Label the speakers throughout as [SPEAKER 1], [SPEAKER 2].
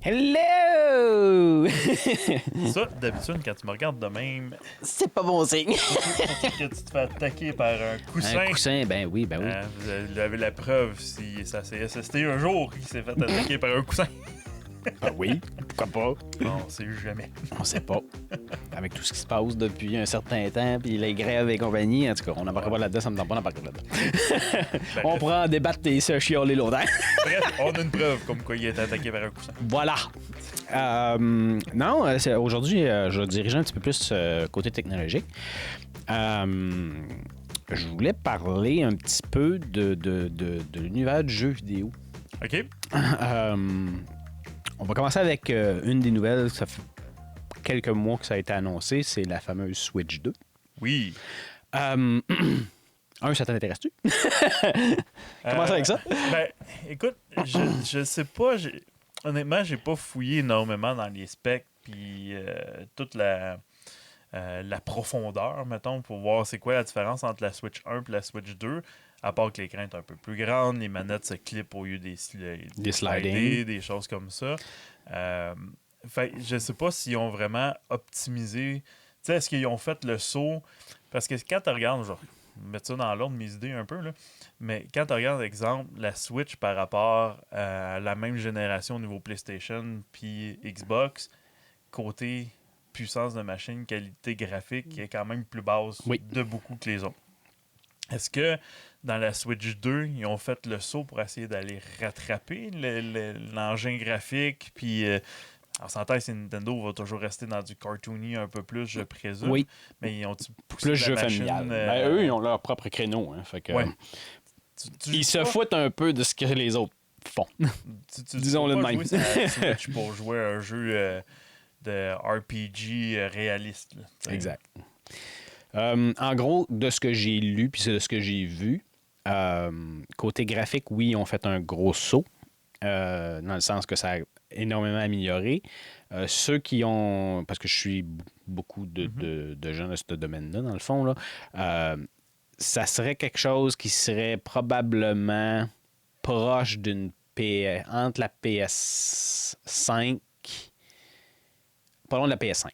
[SPEAKER 1] Hello!
[SPEAKER 2] Ça, d'habitude, quand tu me regardes de même,
[SPEAKER 1] C'est pas bon signe.
[SPEAKER 2] que tu te fais attaquer par un coussin.
[SPEAKER 1] Un coussin, ben oui, ben oui.
[SPEAKER 2] Vous avez la preuve si ça s'est SST un jour qu'il s'est fait attaquer par un coussin.
[SPEAKER 1] Ben oui, pourquoi pas?
[SPEAKER 2] On sait jamais.
[SPEAKER 1] On sait pas. Avec tout ce qui se passe depuis un certain temps, puis les grèves et compagnie, en tout cas, on n'embarquera pas là-dedans, ça me tente pas d'embarquer là-dedans. On pourra en débattre et se chialer longtemps.
[SPEAKER 2] Bref, on a une preuve comme quoi il a été attaqué par un coussin.
[SPEAKER 1] Voilà. Non, aujourd'hui, je dirigeais un petit peu plus côté technologique. Je voulais parler un petit peu de l'univers du jeu vidéo.
[SPEAKER 2] OK?
[SPEAKER 1] On va commencer avec une des nouvelles. Ça fait quelques mois que ça a été annoncé. C'est la fameuse Switch 2.
[SPEAKER 2] Oui.
[SPEAKER 1] Ça t'intéresse-tu? Commence avec ça.
[SPEAKER 2] Ben, écoute, je sais pas. Honnêtement, j'ai pas fouillé énormément dans les specs puis toute la profondeur, mettons, pour voir c'est quoi la différence entre la Switch 1 et la Switch 2, à part que l'écran est un peu plus grande, les manettes se clippent au lieu des sliding, des choses comme ça. Fait, je sais pas s'ils ont vraiment optimisé. Tu sais, est-ce qu'ils ont fait le saut? Parce que quand tu regardes, genre, mettre ça dans l'ordre, mes idées un peu, là, mais quand tu regardes, exemple, la Switch par rapport à la même génération au niveau PlayStation puis Xbox, côté puissance de machine, qualité graphique, qui est quand même plus basse de beaucoup que les autres. Est-ce que dans la Switch 2, ils ont fait le saut pour essayer d'aller rattraper l'engin graphique? Puis, on s'entend que Nintendo va toujours rester dans du cartoony un peu plus, je présume.
[SPEAKER 1] Oui.
[SPEAKER 2] Mais ils ont poussé
[SPEAKER 1] Plus
[SPEAKER 2] la
[SPEAKER 1] jeu
[SPEAKER 2] machine,
[SPEAKER 1] familial. Ben, eux, ils ont leur propre créneau. Hein, fait que,
[SPEAKER 2] ouais.
[SPEAKER 1] ils se foutent un peu de ce que les autres font. Disons-le de
[SPEAKER 2] pas
[SPEAKER 1] même.
[SPEAKER 2] jouer sur la Switch pour jouer à un jeu de RPG réaliste. Là,
[SPEAKER 1] exact. En gros, de ce que j'ai lu, puis de ce que j'ai vu, côté graphique, oui, ils ont fait un gros saut, dans le sens que ça a énormément amélioré. Ceux qui ont, parce que je suis beaucoup de gens de ce domaine-là, dans le fond, là, ça serait quelque chose qui serait probablement proche d'une entre la PS5, pas loin de la PS5.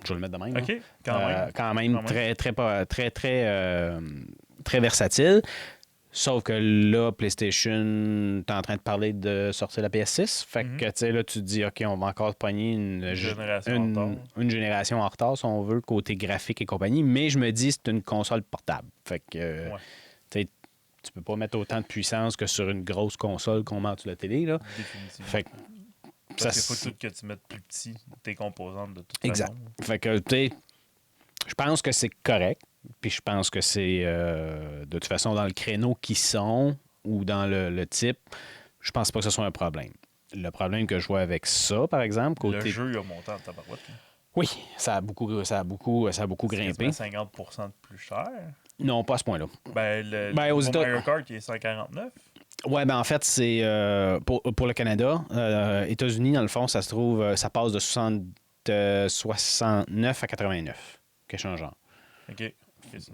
[SPEAKER 1] Je vais le mettre de même.
[SPEAKER 2] OK,
[SPEAKER 1] quand même très versatile. Sauf que là, PlayStation, t'es en train de parler de sortir la PS6. Fait que, tu sais, là, tu te dis, OK, on va encore pogner une génération en retard, si on veut, côté graphique et compagnie. Mais je me dis, c'est une console portable. Fait que, tu sais, tu peux pas mettre autant de puissance que sur une grosse console qu'on met sur la télé, là.
[SPEAKER 2] Définitivement.
[SPEAKER 1] Fait que,
[SPEAKER 2] parce qu'il faut tout que tu mettes plus petit tes composantes de toute
[SPEAKER 1] exact.
[SPEAKER 2] façon.
[SPEAKER 1] Fait que, tu sais, je pense que c'est correct. Puis je pense que c'est, de toute façon, dans le créneau qu'ils sont ou dans le type, je pense pas que ce soit un problème. Le problème que je vois avec ça, par exemple, côté...
[SPEAKER 2] Le jeu, il a monté en tabarouette. Là.
[SPEAKER 1] Oui, ça a beaucoup grimpé.
[SPEAKER 2] C'est 50% de plus cher.
[SPEAKER 1] Non, pas à ce point-là.
[SPEAKER 2] Aux Mario Kart, il est 149.
[SPEAKER 1] Ouais, ben en fait, c'est pour le Canada. États-Unis, dans le fond, ça se trouve, ça passe de 69 à 89. Quelque chose genre.
[SPEAKER 2] OK.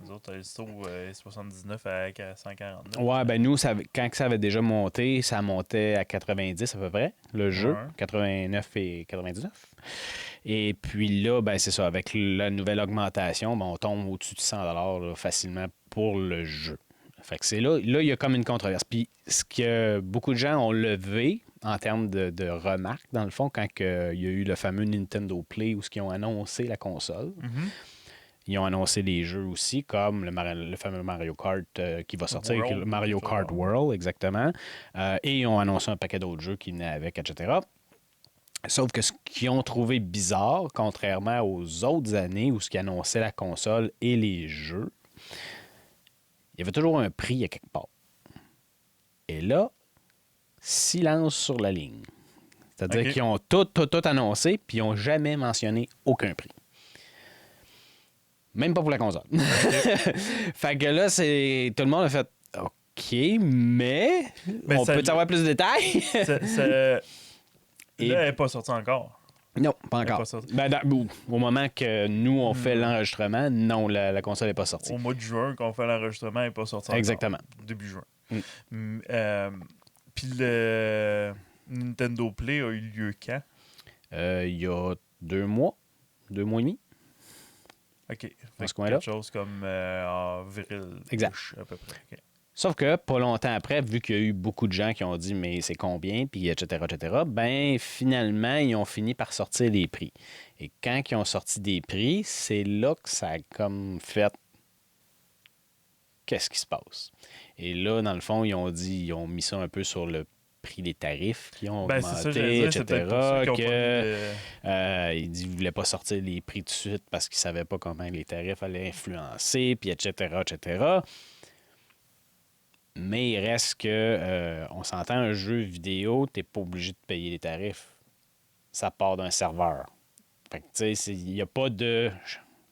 [SPEAKER 2] Nous autres, le saut 79 à 149.
[SPEAKER 1] Ouais, ben nous, quand ça avait déjà monté, ça montait à 90 à peu près, le jeu. 89 et 99. Et puis là, ben c'est ça, avec la nouvelle augmentation, ben, on tombe au-dessus de 100 là, facilement pour le jeu. Fait que c'est là, il y a comme une controverse. Puis ce que beaucoup de gens ont levé en termes de remarques, dans le fond, quand il y a eu le fameux Nintendo Play où ils ont annoncé la console. Ils ont annoncé les jeux aussi, comme le fameux Mario Kart qui va sortir, le Mario Kart World, exactement. Et ils ont annoncé un paquet d'autres jeux qui venaient avec, etc. Sauf que ce qu'ils ont trouvé bizarre, contrairement aux autres années où ce qui annonçait la console et les jeux, il y avait toujours un prix à quelque part. Et là, silence sur la ligne. C'est-à-dire qu'ils ont tout annoncé, puis ils n'ont jamais mentionné aucun prix. Même pas pour la console. Fait que là, tout le monde a fait OK, mais on peut avoir plus de détails?
[SPEAKER 2] Là, elle n'est pas sortie encore.
[SPEAKER 1] Non, pas encore. Au moment que nous, on fait l'enregistrement, non, la console n'est pas sortie.
[SPEAKER 2] Au mois de juin, qu'on fait l'enregistrement, elle n'est pas sortie
[SPEAKER 1] Exactement.
[SPEAKER 2] encore. Début juin.
[SPEAKER 1] Mm.
[SPEAKER 2] Puis Nintendo Play a eu lieu quand?
[SPEAKER 1] Il y a 2 mois, 2 mois et demi.
[SPEAKER 2] OK.
[SPEAKER 1] Dans ce
[SPEAKER 2] Fait
[SPEAKER 1] coin-là.
[SPEAKER 2] quelque chose comme avril.
[SPEAKER 1] Exact.
[SPEAKER 2] À peu près. OK.
[SPEAKER 1] Sauf que pas longtemps après, vu qu'il y a eu beaucoup de gens qui ont dit mais c'est combien, puis etc., ben finalement, ils ont fini par sortir les prix. Et quand ils ont sorti des prix, c'est là que ça a comme fait qu'est-ce qui se passe. Et là, dans le fond, ils ont mis ça un peu sur le prix des tarifs qui ont
[SPEAKER 2] Ben,
[SPEAKER 1] augmenté,
[SPEAKER 2] c'est ça, j'allais dire, c'est peut-être pour ça qu'ils ont pas mis
[SPEAKER 1] ils ne voulaient pas sortir les prix tout de suite parce qu'ils ne savaient pas comment les tarifs allaient influencer, puis etc. Mais il reste que, on s'entend, un jeu vidéo, tu n'es pas obligé de payer les tarifs. Ça part d'un serveur. Fait que, tu sais, il n'y a pas de...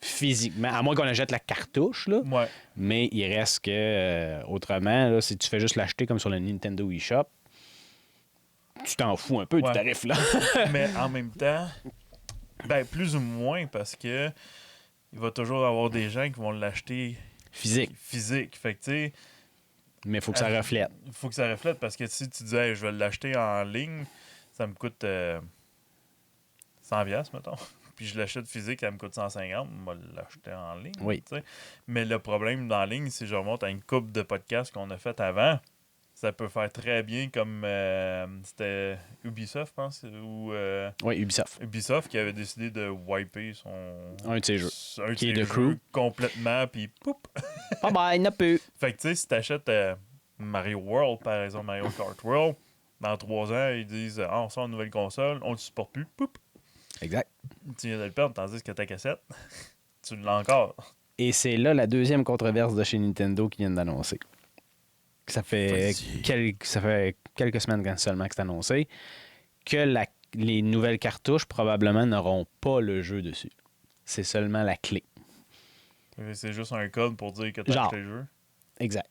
[SPEAKER 1] Physiquement, à moins qu'on achète la cartouche, là.
[SPEAKER 2] Ouais.
[SPEAKER 1] Mais il reste que, autrement, là, si tu fais juste l'acheter comme sur le Nintendo eShop, tu t'en fous un peu du tarif, là.
[SPEAKER 2] Mais en même temps, ben, plus ou moins, parce que il va toujours avoir des gens qui vont l'acheter
[SPEAKER 1] Physique.
[SPEAKER 2] Fait que, tu sais...
[SPEAKER 1] Mais il faut que ça reflète.
[SPEAKER 2] Il faut que ça reflète, parce que si tu dis hey, je vais l'acheter en ligne, ça me coûte 100$, mettons. Puis je l'achète physique, ça me coûte 150$, je vais l'acheter en ligne.
[SPEAKER 1] Oui.
[SPEAKER 2] T'sais. Mais le problème dans la ligne, si je remonte à une couple de podcasts qu'on a fait avant, ça peut faire très bien comme c'était Ubisoft, je pense.
[SPEAKER 1] Oui, Ubisoft.
[SPEAKER 2] Ubisoft qui avait décidé de wiper
[SPEAKER 1] un de ses jeux. Qui est de
[SPEAKER 2] jeux
[SPEAKER 1] Crew.
[SPEAKER 2] complètement, puis poup!
[SPEAKER 1] Bye bye, n'a plus.
[SPEAKER 2] Fait que tu sais, si t'achètes Mario World, par exemple, Mario Kart World, dans 3 ans, ils disent on sort une nouvelle console, on ne le supporte plus, poup!
[SPEAKER 1] Exact.
[SPEAKER 2] Tu viens de le perdre, tandis que ta cassette, tu l'as encore.
[SPEAKER 1] Et c'est là la deuxième controverse de chez Nintendo qu'ils viennent d'annoncer. Ça fait quelques semaines seulement que c'est annoncé que les nouvelles cartouches probablement n'auront pas le jeu dessus. C'est seulement la clé.
[SPEAKER 2] C'est juste un code pour dire que tu as acheté le jeu.
[SPEAKER 1] Exact.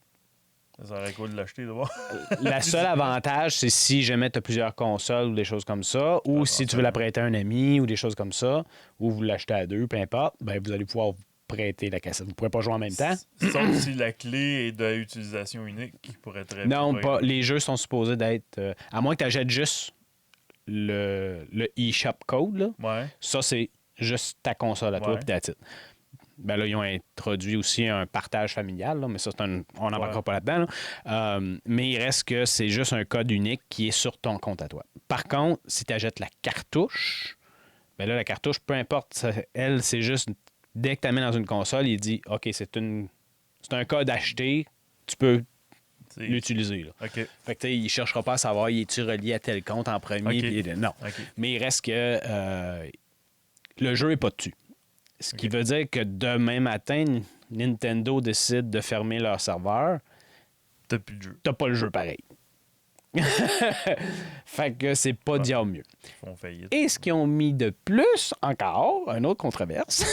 [SPEAKER 2] Ça serait cool de l'acheter, d'abord.
[SPEAKER 1] Le seul avantage, c'est si jamais tu as plusieurs consoles ou des choses comme ça, ou si tu veux la prêter à un ami ou des choses comme ça, ou vous l'achetez à deux, peu importe, ben vous allez pouvoir prêter la cassette. Vous ne pourrez pas jouer en même temps.
[SPEAKER 2] Sauf si la clé est d'utilisation unique, qui pourrait très bien.
[SPEAKER 1] Non, pas. Les jeux sont supposés d'être... à moins que tu achètes juste le eShop code, là.
[SPEAKER 2] Ouais.
[SPEAKER 1] Ça, c'est juste ta console à toi, puis that's it. Ben là, ils ont introduit aussi un partage familial, là, mais ça, on n'embarquera pas là-dedans. Là. Mais il reste que c'est juste un code unique qui est sur ton compte à toi. Par contre, si tu achètes la cartouche, ben là, la cartouche, peu importe, elle, c'est juste, dès que tu amènes dans une console, il dit, OK, c'est un code acheté, tu peux l'utiliser. Là.
[SPEAKER 2] Okay.
[SPEAKER 1] Fait que il ne cherchera pas à savoir, es-tu relié à tel compte en premier? Non.
[SPEAKER 2] Okay.
[SPEAKER 1] Mais il reste que le jeu n'est pas dessus. Ce qui veut dire que demain matin, Nintendo décide de fermer leur serveur.
[SPEAKER 2] T'as plus de jeu.
[SPEAKER 1] T'as pas le jeu pareil. Fait que c'est pas dire mieux.
[SPEAKER 2] Ils font faillite.
[SPEAKER 1] Et ce qu'ils ont mis de plus encore, une autre controverse.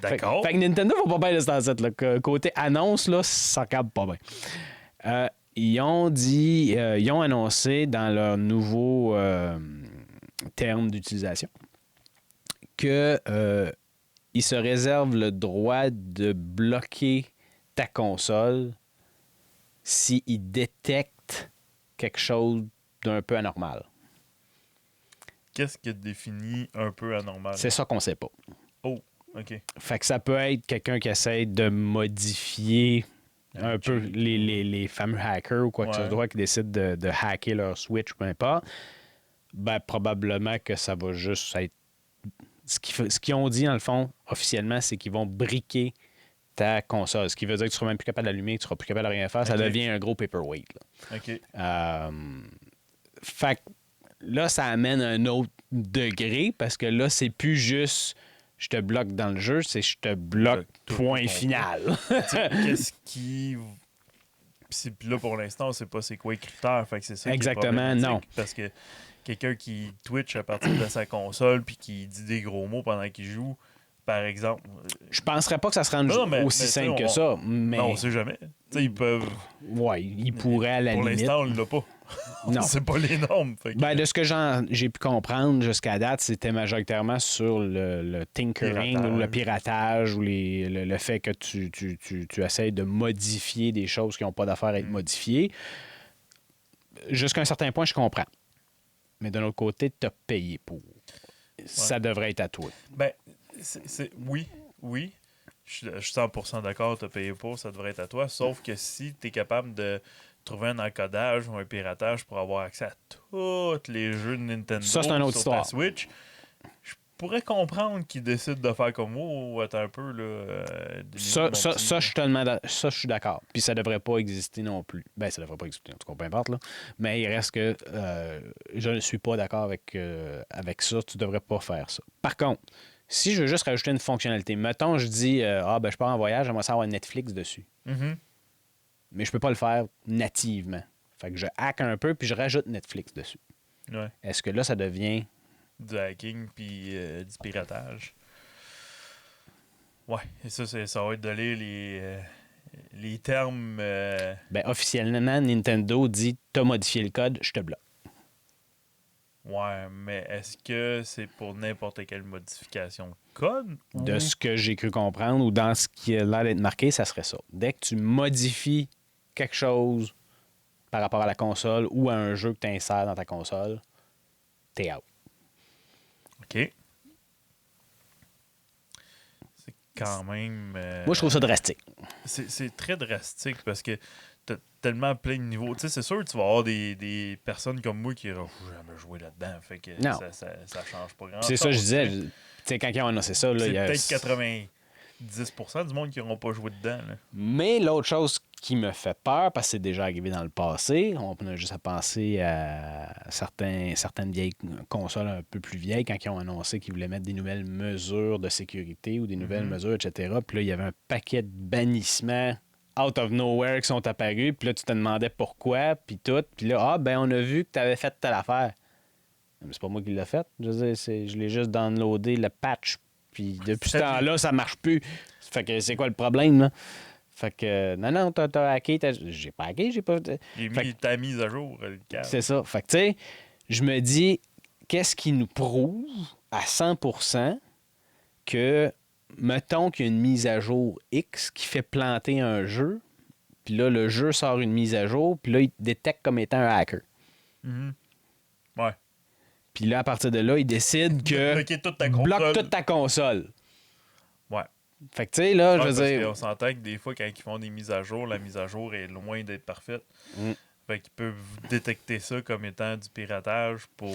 [SPEAKER 2] D'accord.
[SPEAKER 1] Fait que Nintendo va pas bien de ce temps-là. Côté annonce, là, ça câble pas bien. Ils ont annoncé dans leur nouveau terme d'utilisation que ils se réservent le droit de bloquer ta console s'ils détectent quelque chose d'un peu anormal.
[SPEAKER 2] Qu'est-ce qui définit un peu anormal?
[SPEAKER 1] C'est ça qu'on sait pas.
[SPEAKER 2] Oh, OK.
[SPEAKER 1] Fait que ça peut être quelqu'un qui essaie de modifier un peu les fameux hackers ou quoi que ce soit qui décident de hacker leur Switch, peu importe. Ben, probablement que ça va juste être... Ce qu'ils ont dit, dans le fond, officiellement, c'est qu'ils vont briquer ta console. Ce qui veut dire que tu ne seras même plus capable d'allumer, que tu ne seras plus capable de rien faire. Ça devient un gros paperweight. Là.
[SPEAKER 2] OK.
[SPEAKER 1] Fait que là, ça amène un autre degré parce que là, c'est plus juste je te bloque dans le jeu, c'est je te bloque point final.
[SPEAKER 2] Qu'est-ce qui... Puis là, pour l'instant, on ne sait pas c'est quoi les critères. Fait que c'est ça.
[SPEAKER 1] Exactement, non.
[SPEAKER 2] Parce que quelqu'un qui Twitch à partir de sa console puis qui dit des gros mots pendant qu'il joue, par exemple.
[SPEAKER 1] Je penserais pas que ça se rende aussi simple que ça. Mais...
[SPEAKER 2] Non, on sait jamais. T'sais, ils peuvent.
[SPEAKER 1] Oui, ils pourraient à la limite.
[SPEAKER 2] Pour l'instant, on ne l'a pas.
[SPEAKER 1] Non.
[SPEAKER 2] C'est pas les normes. Fait que...
[SPEAKER 1] de ce que j'ai pu comprendre jusqu'à date, c'était majoritairement sur le tinkering ou le piratage ou le fait que tu essaies de modifier des choses qui n'ont pas d'affaire à être modifiées. Jusqu'à un certain point, je comprends. mais d'un autre côté, tu as payé pour. Ça devrait être à toi.
[SPEAKER 2] Ben, oui. Je suis 100% d'accord, tu as payé pour, ça devrait être à toi. Sauf que si tu es capable de trouver un encodage ou un piratage pour avoir accès à tous les jeux de Nintendo
[SPEAKER 1] ça, c'est une autre
[SPEAKER 2] sur ta
[SPEAKER 1] histoire.
[SPEAKER 2] Switch, je pourrais comprendre qu'ils décident de faire comme moi ou être un peu là.
[SPEAKER 1] Je suis d'accord. Puis ça devrait pas exister non plus. Ben, ça devrait pas exister, en tout cas, peu importe. Là. Mais il reste que je ne suis pas d'accord avec ça. Tu devrais pas faire ça. Par contre, si je veux juste rajouter une fonctionnalité, mettons, je dis je pars en voyage, j'aimerais ça avoir Netflix dessus.
[SPEAKER 2] Mm-hmm.
[SPEAKER 1] Mais je peux pas le faire nativement. Fait que je hack un peu puis je rajoute Netflix dessus.
[SPEAKER 2] Ouais.
[SPEAKER 1] Est-ce que là, ça devient
[SPEAKER 2] du hacking puis du piratage? Ouais, et ça va être de lire les termes.
[SPEAKER 1] Ben, officiellement, Nintendo dit t'as modifié le code, je te bloque.
[SPEAKER 2] Ouais, mais est-ce que c'est pour n'importe quelle modification de code?
[SPEAKER 1] De ce que j'ai cru comprendre ou dans ce qui a l'air d'être marqué, ça serait ça. Dès que tu modifies quelque chose par rapport à la console ou à un jeu que tu insères dans ta console, t'es out.
[SPEAKER 2] OK. C'est quand même...
[SPEAKER 1] Moi, je trouve ça drastique.
[SPEAKER 2] C'est très drastique parce que t'as tellement plein de niveaux. Tu sais, c'est sûr que tu vas avoir des personnes comme moi qui n'auront jamais joué là-dedans. Fait que ça change pas grand-chose.
[SPEAKER 1] C'est ça que je disais. Tu sais, quand ils ont annoncé ça, là,
[SPEAKER 2] c'est
[SPEAKER 1] il y a...
[SPEAKER 2] peut-être 90% du monde qui n'auront pas joué dedans. Là.
[SPEAKER 1] Mais l'autre chose qui me fait peur, parce que c'est déjà arrivé dans le passé, on a juste à penser à certaines vieilles consoles un peu plus vieilles quand ils ont annoncé qu'ils voulaient mettre des nouvelles mesures de sécurité ou des nouvelles mesures, etc. Puis là, il y avait un paquet de bannissements out of nowhere qui sont apparus. Puis là, tu te demandais pourquoi, puis tout. Puis là, on a vu que tu avais fait telle affaire. Mais c'est pas moi qui l'ai fait. Je veux dire, je l'ai juste downloadé, le patch. Puis depuis ce temps-là, ça marche plus. Fait que c'est quoi le problème, là? Fait que, non, t'as hacké. J'ai pas hacké, j'ai pas...
[SPEAKER 2] J'ai mis ta mise à jour, le câble.
[SPEAKER 1] C'est ça. Fait que, tu sais, je me dis, qu'est-ce qui nous prouve à 100% que, mettons qu'il y a une mise à jour X qui fait planter un jeu, puis là, le jeu sort une mise à jour, puis là, il te détecte comme étant un hacker.
[SPEAKER 2] Mm-hmm. Ouais.
[SPEAKER 1] Puis là, à partir de là, il décide que... bloque toute ta console.
[SPEAKER 2] Ouais.
[SPEAKER 1] Fait que, tu sais, là, je veux dire...
[SPEAKER 2] On s'entend que des fois, quand ils font des mises à jour, la mise à jour est loin d'être parfaite. Fait qu'ils peuvent détecter ça comme étant du piratage pour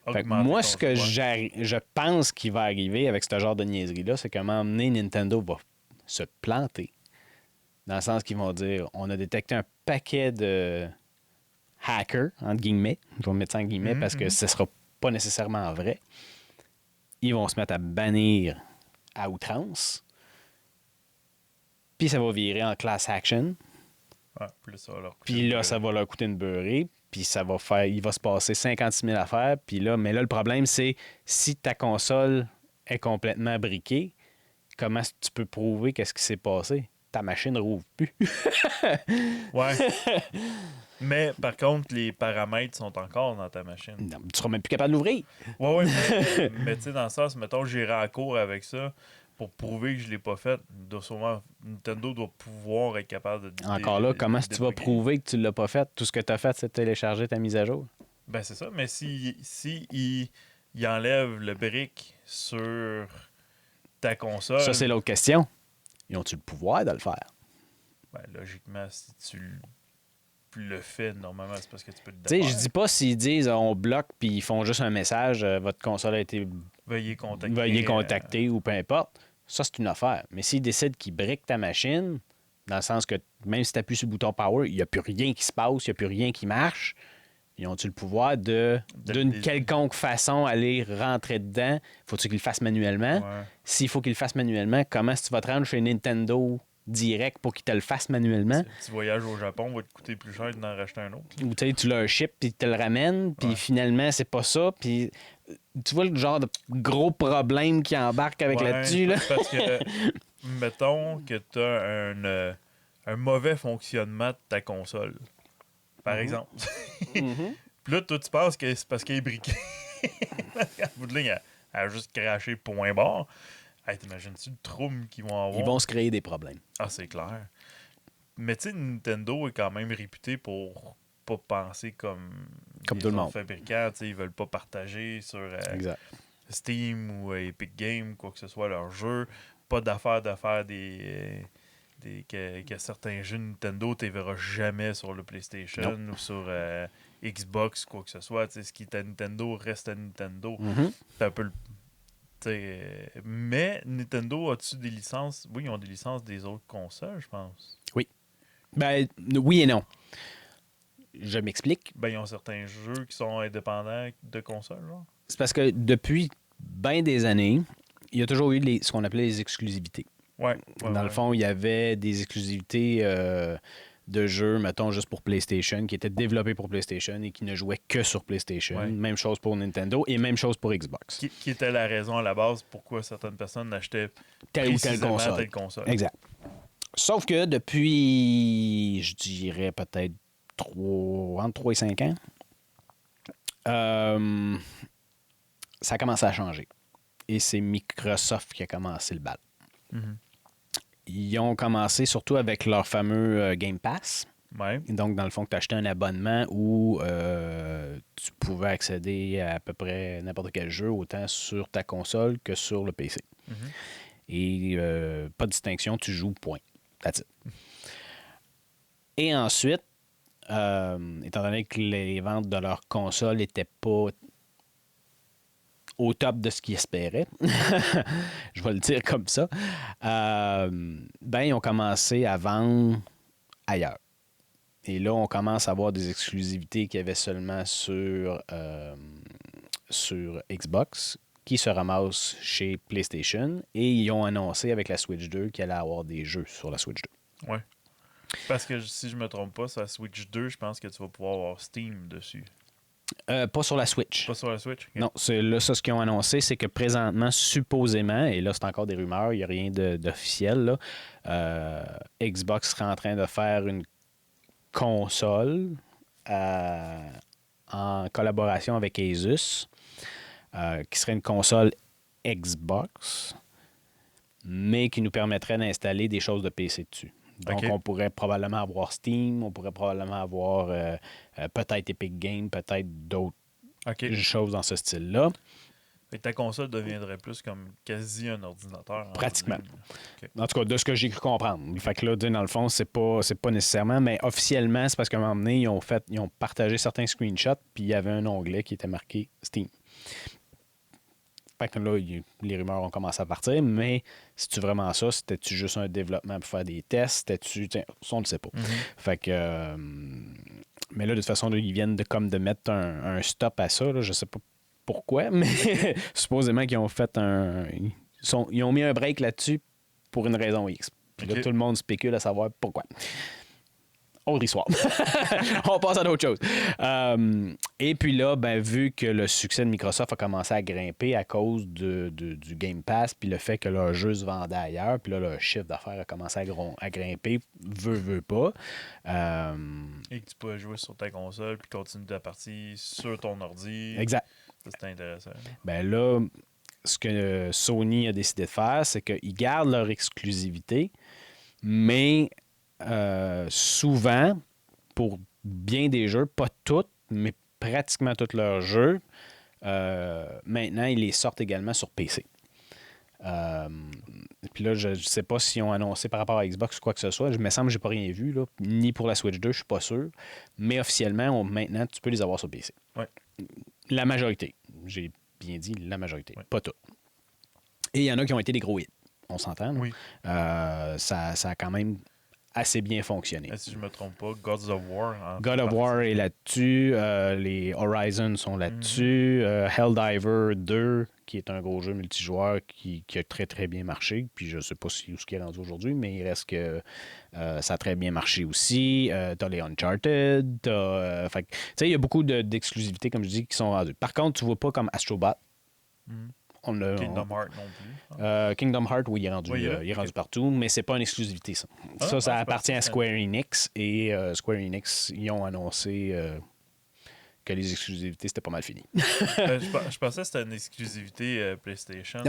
[SPEAKER 2] augmenter
[SPEAKER 1] moi, ce que je pense qui va arriver avec ce genre de niaiserie-là, c'est qu'à un moment donné, Nintendo va se planter. Dans le sens qu'ils vont dire, on a détecté un paquet de hackers, entre guillemets. Je vais mettre ça en guillemets parce que ce ne sera pas nécessairement vrai. Ils vont se mettre à bannir à outrance. Puis ça va virer en class action.
[SPEAKER 2] Ouais,
[SPEAKER 1] puis là, ça va leur coûter une beurrée. Puis il va se passer 56 000 affaires. Puis là, mais là, le problème, c'est si ta console est complètement briquée, comment tu peux prouver qu'est-ce qui s'est passé? Ta machine ne rouvre plus.
[SPEAKER 2] Ouais. Mais par contre, les paramètres sont encore dans ta machine.
[SPEAKER 1] Non, tu seras même plus capable de l'ouvrir.
[SPEAKER 2] Ouais, mais tu sais, dans le sens, mettons, j'irai en cours avec ça pour prouver que je ne l'ai pas fait. Nintendo doit pouvoir être capable de...
[SPEAKER 1] Encore là, comment tu vas prouver que tu ne l'as pas fait? Tout ce que tu as fait, c'est de télécharger ta mise à jour.
[SPEAKER 2] Ben, c'est ça. Mais si il enlève le brick sur ta console...
[SPEAKER 1] Ça, c'est l'autre question. Ils ont-tu le pouvoir de le faire?
[SPEAKER 2] Ben, logiquement, si tu le fais, normalement, c'est parce que tu peux le
[SPEAKER 1] défaire. Tu sais, je dis pas s'ils disent on bloque puis ils font juste un message, votre console a été...
[SPEAKER 2] Veuillez contacter
[SPEAKER 1] ou peu importe. Ça, c'est une affaire. Mais s'ils décident qu'ils briquent ta machine, dans le sens que même si tu appuies sur le bouton Power, il n'y a plus rien qui se passe, il n'y a plus rien qui marche, ils ont-tu le pouvoir d'une quelconque façon, aller rentrer dedans? Faut-tu qu'ils le fassent manuellement?
[SPEAKER 2] Ouais.
[SPEAKER 1] S'il faut qu'ils le fassent manuellement, comment est-ce que tu vas te rendre chez Nintendo direct pour qu'ils te le fassent manuellement?
[SPEAKER 2] Un petit voyage au Japon va te coûter plus cher d'en racheter un autre.
[SPEAKER 1] Ou tu leur ship, puis ils te le ramènent, puis finalement, c'est pas ça, puis... Tu vois le genre de gros problème qui embarque avec là-dessus, là?
[SPEAKER 2] Parce que, mettons que tu as un mauvais fonctionnement de ta console, par exemple. Puis là, toi, tu penses que c'est parce qu'elle est briquée. À bout de ligne, elle a juste craché point barre. Hey, t'imagines-tu le trouble qu'ils vont avoir?
[SPEAKER 1] Ils vont se créer des problèmes.
[SPEAKER 2] Ah, c'est clair. Mais tu sais, Nintendo est quand même réputé pour pas penser comme
[SPEAKER 1] tout le monde.
[SPEAKER 2] Fabricants, ils veulent pas partager sur Steam ou Epic Games, quoi que ce soit, leur jeu. Pas d'affaire de faire que certains jeux Nintendo, tu ne verras jamais sur le PlayStation ou sur Xbox, quoi que ce soit. Ce qui est à Nintendo reste à Nintendo. C'est un peu mais Nintendo, a-tu des licences? Oui, ils ont des licences des autres consoles, je pense.
[SPEAKER 1] Oui. Ben, oui et non. Je m'explique.
[SPEAKER 2] Ben, ils ont certains jeux qui sont indépendants de consoles, genre.
[SPEAKER 1] C'est parce que depuis bien des années, il y a toujours eu ce qu'on appelait les exclusivités. Dans le fond, il y avait des exclusivités de jeux, mettons, juste pour PlayStation, qui étaient développés pour PlayStation et qui ne jouaient que sur PlayStation. Même chose pour Nintendo et même chose pour Xbox.
[SPEAKER 2] Qui était la raison à la base pourquoi certaines personnes achetaient
[SPEAKER 1] telle ou telle console. Exact. Sauf que depuis, je dirais peut-être entre 3 et 5 ans, ça a commencé à changer. Et c'est Microsoft qui a commencé le bal. Ils ont commencé surtout avec leur fameux Game Pass. Donc, dans le fond, tu achetais un abonnement où tu pouvais accéder à peu près n'importe quel jeu, autant sur ta console que sur le PC. Et pas de distinction, tu joues, point. That's it. Et ensuite, étant donné que les ventes de leur console n'étaient pas au top de ce qu'ils espéraient, je vais le dire comme ça, ils ont commencé à vendre ailleurs. Et là, on commence à avoir des exclusivités qu'il y avait seulement sur Xbox, qui se ramassent chez PlayStation, et ils ont annoncé avec la Switch 2 qu'il allait avoir des jeux sur la Switch 2.
[SPEAKER 2] Oui. Parce que si je me trompe pas, sur la Switch 2, je pense que tu vas pouvoir avoir Steam dessus.
[SPEAKER 1] Pas sur la Switch.
[SPEAKER 2] Pas sur la Switch? Okay.
[SPEAKER 1] Non, ce qu'ils ont annoncé, c'est que présentement, supposément, et là, c'est encore des rumeurs, il n'y a rien d'officiel, Xbox serait en train de faire une console en collaboration avec Asus, qui serait une console Xbox, mais qui nous permettrait d'installer des choses de PC dessus. Donc, on pourrait probablement avoir Steam, on pourrait probablement avoir peut-être Epic Games, peut-être d'autres choses dans ce style-là.
[SPEAKER 2] Et ta console deviendrait plus comme quasi un ordinateur.
[SPEAKER 1] Pratiquement. En tout cas, de ce que j'ai cru comprendre. Fait que là, dans le fond, c'est pas nécessairement, mais officiellement, c'est parce qu'à un moment donné, ils ont partagé certains screenshots, puis il y avait un onglet qui était marqué Steam. Fait que là, les rumeurs ont commencé à partir, mais c'est-tu vraiment ça? C'était-tu juste un développement pour faire des tests? C'était-tu... on ne le sait pas. Fait que... mais là, de toute façon, là, ils viennent de mettre un stop à ça. Là, je sais pas pourquoi, mais supposément qu'ils ont fait ils ont mis un break là-dessus pour une raison X. Puis là, tout le monde spécule à savoir pourquoi. Autre histoire. On passe à d'autres choses. Et puis là, vu que le succès de Microsoft a commencé à grimper à cause du Game Pass, puis le fait que leur jeu se vendait ailleurs, puis là, leur chiffre d'affaires a commencé à grimper, veut pas.
[SPEAKER 2] Et que tu peux jouer sur ta console, puis continuer ta partie sur ton ordi.
[SPEAKER 1] Exact.
[SPEAKER 2] Ça, c'est intéressant.
[SPEAKER 1] Là, ce que Sony a décidé de faire, c'est qu'ils gardent leur exclusivité, mais souvent, pour bien des jeux, pas toutes, mais pratiquement tous leurs jeux, maintenant, ils les sortent également sur PC. Puis là, je ne sais pas s'ils ont annoncé par rapport à Xbox ou quoi que ce soit. Il me semble que je n'ai pas rien vu, là, ni pour la Switch 2, je ne suis pas sûr. Mais officiellement, maintenant, tu peux les avoir sur PC.
[SPEAKER 2] Ouais.
[SPEAKER 1] La majorité. J'ai bien dit la majorité, pas toutes. Et il y en a qui ont été des gros hits. On s'entend?
[SPEAKER 2] Oui.
[SPEAKER 1] Ça a quand même assez bien fonctionné.
[SPEAKER 2] Si je ne me trompe pas, Gods of War.
[SPEAKER 1] God of War est là-dessus. Les Horizon sont là-dessus. Helldiver 2, qui est un gros jeu multijoueur qui a très, très bien marché. Puis je ne sais pas où ce qui est rendu aujourd'hui, mais il reste que ça a très bien marché aussi. T'as les Uncharted. Il y a beaucoup d'exclusivités, comme je dis, qui sont rendues. Par contre, tu ne vois pas comme Astro Bot.
[SPEAKER 2] Kingdom Hearts non plus.
[SPEAKER 1] Kingdom Hearts, oui, il est rendu partout, mais c'est pas une exclusivité, ça. Ça appartient à Square Enix, et Square Enix, ils ont annoncé que les exclusivités, c'était pas mal fini.
[SPEAKER 2] Je pensais que c'était une exclusivité PlayStation,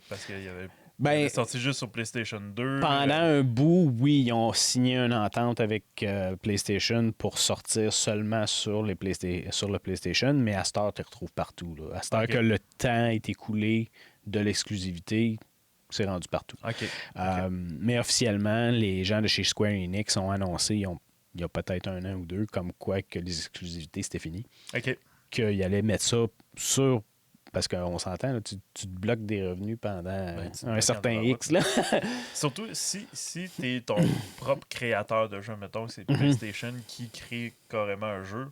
[SPEAKER 2] parce qu'il y avait
[SPEAKER 1] Ben,
[SPEAKER 2] sorti juste sur PlayStation 2.
[SPEAKER 1] Pendant un bout, oui, ils ont signé une entente avec PlayStation pour sortir seulement sur le PlayStation, mais à cette heure, tu les retrouves partout. Là. À cette heure que le temps est écoulé de l'exclusivité, c'est rendu partout. Mais officiellement, les gens de chez Square Enix ont annoncé, il y a peut-être 1 an ou 2, comme quoi que les exclusivités, c'était fini. Qu'ils allaient mettre ça sur... Parce qu'on s'entend, là, tu te bloques des revenus pendant un certain X. Là.
[SPEAKER 2] Surtout si tu es ton propre créateur de jeu, mettons, c'est PlayStation qui crée carrément un jeu,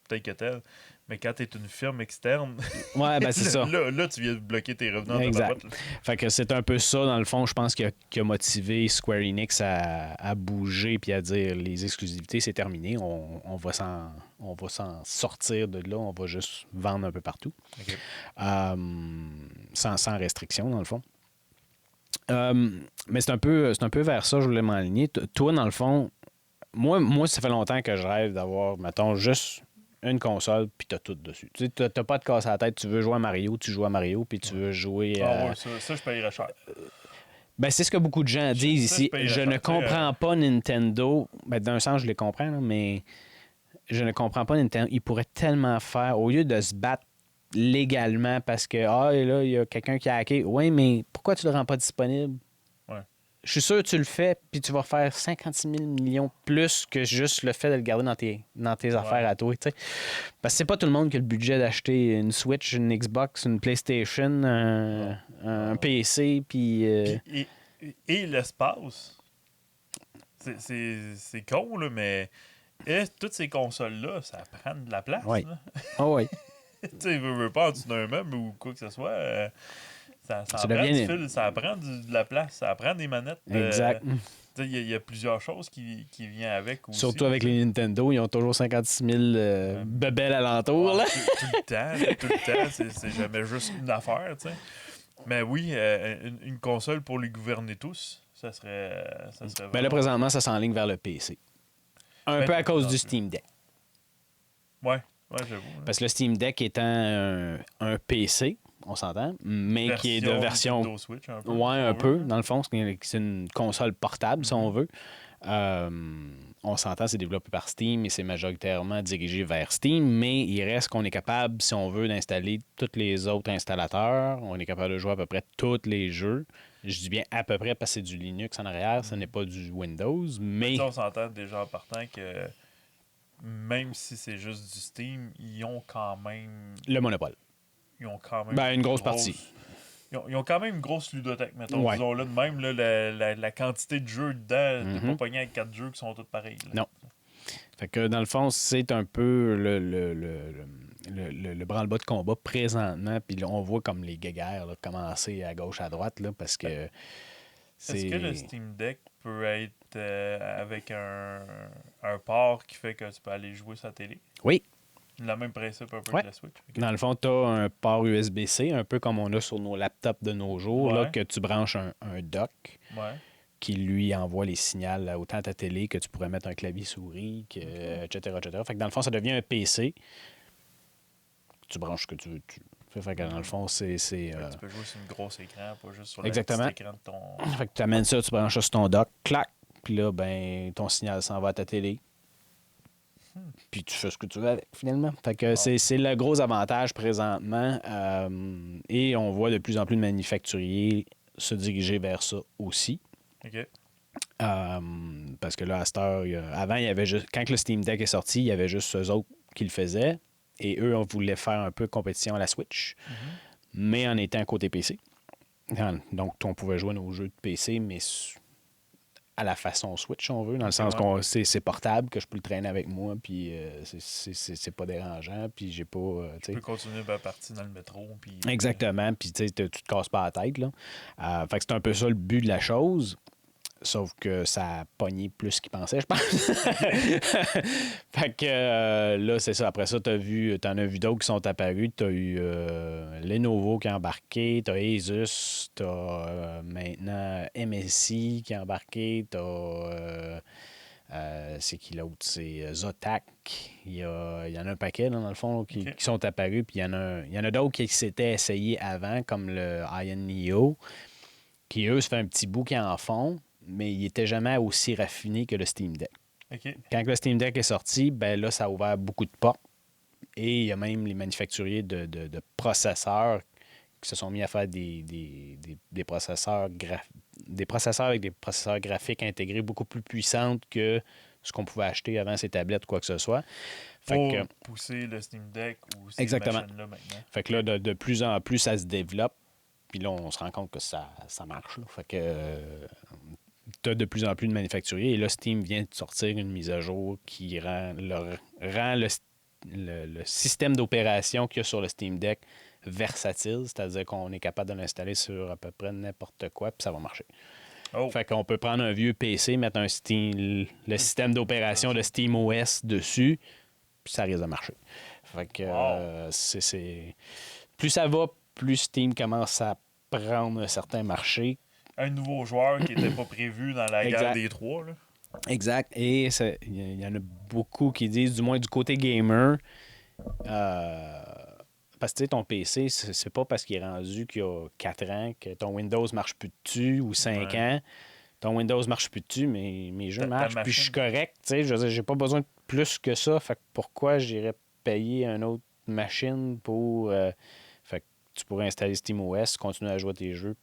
[SPEAKER 2] tel que tel. Mais quand tu es une firme externe,
[SPEAKER 1] ouais, ben c'est ça.
[SPEAKER 2] Là, tu viens de bloquer tes revenus.
[SPEAKER 1] Exact. Fait que c'est un peu ça, dans le fond, je pense, qui a motivé Square Enix à bouger puis à dire les exclusivités, c'est terminé. On va s'en sortir de là. On va juste vendre un peu partout. Sans restriction, dans le fond. Mais c'est un peu vers ça que je voulais m'aligner. Toi, dans le fond, moi, ça fait longtemps que je rêve d'avoir, mettons, juste une console, puis t'as tout dessus. Tu sais, t'as pas de casse à la tête. Tu veux jouer à Mario, tu joues à Mario, puis tu veux jouer à...
[SPEAKER 2] ouais, ça, je payerais cher.
[SPEAKER 1] Ben, c'est ce que beaucoup de gens disent ici. Je ne comprends pas Nintendo. Ben, d'un sens, je les comprends, là, mais je ne comprends pas Nintendo. Ils pourraient tellement faire, au lieu de se battre légalement parce que, là, il y a quelqu'un qui a hacké. Oui, mais pourquoi tu le rends pas disponible? Je suis sûr que tu le fais, puis tu vas faire 56 000 millions plus que juste le fait de le garder dans tes affaires à toi. T'sais. Parce que c'est pas tout le monde qui a le budget d'acheter une Switch, une Xbox, une PlayStation, un PC, puis...
[SPEAKER 2] Et l'espace. C'est con, là, mais toutes ces consoles-là, ça prend de la place.
[SPEAKER 1] Oui. Oui.
[SPEAKER 2] Tu sais, veux pas en dessous d'un meuble ou quoi que ce soit... Ça prend du fil, ça prend de la place, ça prend des manettes.
[SPEAKER 1] Exact.
[SPEAKER 2] Il y a plusieurs choses qui viennent avec aussi.
[SPEAKER 1] Surtout avec les Nintendo, ils ont toujours 56 000 bebelles alentour. Là.
[SPEAKER 2] Tout le temps. C'est jamais juste une affaire. T'sais. Mais oui, une console pour les gouverner tous, ça serait vraiment...
[SPEAKER 1] Mais là, présentement, ça s'enligne vers le PC. Un peu à cause du Steam Deck.
[SPEAKER 2] Ouais, j'avoue.
[SPEAKER 1] Parce que le Steam Deck étant un PC, on s'entend, mais qui est de version...
[SPEAKER 2] Nintendo Switch, un peu.
[SPEAKER 1] Ouais, un peu, dans le fond. C'est une console portable, si on veut. On s'entend, c'est développé par Steam et c'est majoritairement dirigé vers Steam, mais il reste qu'on est capable, si on veut, d'installer tous les autres installateurs. On est capable de jouer à peu près tous les jeux. Je dis bien à peu près parce que c'est du Linux en arrière, ce n'est pas du Windows, mais...
[SPEAKER 2] On s'entend déjà en partant que même si c'est juste du Steam, ils ont quand même...
[SPEAKER 1] Le monopole.
[SPEAKER 2] Ils ont quand même...
[SPEAKER 1] une grosse partie.
[SPEAKER 2] Ils ont quand même une grosse ludothèque, mettons. Disons là de même, là, la quantité de jeux dedans, t'es pas pogné avec 4 jeux qui sont tous pareils. Là.
[SPEAKER 1] Non. Fait que dans le fond, c'est un peu le branle-bas de combat présentement. Puis on voit comme les guéguerres là, commencer à gauche, à droite, là, parce que
[SPEAKER 2] Est-ce que le Steam Deck peut être avec un port qui fait que tu peux aller jouer sur la télé?
[SPEAKER 1] Oui.
[SPEAKER 2] Le même principe un peu que la Switch. Okay.
[SPEAKER 1] Dans le fond, tu as un port USB-C, un peu comme on a sur nos laptops de nos jours, là, que tu branches un dock qui lui envoie les signaux autant à ta télé que tu pourrais mettre un clavier souris, etc., etc. Fait que dans le fond, ça devient un PC. Tu branches ce que tu veux. Fait que dans le fond, c'est...
[SPEAKER 2] Tu peux jouer sur une grosse écran, pas juste sur le
[SPEAKER 1] petit
[SPEAKER 2] écran de ton...
[SPEAKER 1] Fait que tu amènes ça, tu branches ça sur ton dock, clac, puis là, ben, ton signal s'en va à ta télé. Puis tu fais ce que tu veux avec, finalement. Fait que c'est le gros avantage présentement. Et on voit de plus en plus de manufacturiers se diriger vers ça aussi.
[SPEAKER 2] OK.
[SPEAKER 1] Parce que là, à cette heure, avant, il y avait juste... Quand le Steam Deck est sorti, il y avait juste eux autres qui le faisaient. Et eux, on voulait faire un peu compétition à la Switch, mais en étant côté PC. Donc, on pouvait jouer nos jeux de PC, mais à la façon Switch, on veut, dans le sens que c'est portable, que je peux le traîner avec moi, puis c'est pas dérangeant, puis j'ai pas...
[SPEAKER 2] tu peux continuer à partir dans le métro. Puis,
[SPEAKER 1] exactement, puis tu te casses pas la tête, là. Fait que c'est un peu ça le but de la chose, sauf que ça a pogné plus qu'il pensait, je pense. Fait que là, c'est ça. Après ça, t'en as vu d'autres qui sont apparus. T'as eu Lenovo qui a embarqué, t'as Asus, t'as maintenant MSI qui a embarqué, t'as... c'est qui l'autre? C'est Zotac. Il y en a un paquet, là, dans le fond, qui sont apparus. Puis il y en a d'autres qui s'étaient essayés avant, comme le Ion Neo, qui eux, ça fait un petit bout qu'ils en font, mais ils n'étaient jamais aussi raffinés que le Steam Deck.
[SPEAKER 2] OK.
[SPEAKER 1] Quand le Steam Deck est sorti, ben là, ça a ouvert beaucoup de portes. Et il y a même les manufacturiers de processeurs qui se sont mis à faire des processeurs des processeurs avec des processeurs graphiques intégrés beaucoup plus puissantes que ce qu'on pouvait acheter avant ces tablettes ou quoi que ce soit.
[SPEAKER 2] Pour pousser le Steam Deck ou ces machines-là maintenant.
[SPEAKER 1] Fait que là, de plus en plus, ça se développe. Puis là, on se rend compte que ça marche. Là. Fait que tu as de plus en plus de manufacturiers. Et là, Steam vient de sortir une mise à jour qui rend le système d'opération qu'il y a sur le Steam Deck versatile. C'est-à-dire qu'on est capable de l'installer sur à peu près n'importe quoi, puis ça va marcher.
[SPEAKER 2] Oh.
[SPEAKER 1] Fait qu'on peut prendre un vieux PC, mettre le système d'opération de SteamOS dessus, puis ça risque de marcher. Fait que c'est... Plus ça va, plus Steam commence à prendre un certain marché.
[SPEAKER 2] Un nouveau joueur qui n'était pas prévu dans la guerre des trois. Là.
[SPEAKER 1] Exact. Et il y en a beaucoup qui disent, du moins du côté gamer, parce que ton PC, c'est pas parce qu'il est rendu qu'il y a 4 ans que ton Windows marche plus dessus ou 5 ans. Ton Windows marche plus dessus, mais mes jeux marchent, puis je suis correct. Je veux dire, j'ai pas besoin de plus que ça. Fait que pourquoi j'irais payer une autre machine pour... fait que tu pourrais installer SteamOS, continuer à jouer à tes jeux,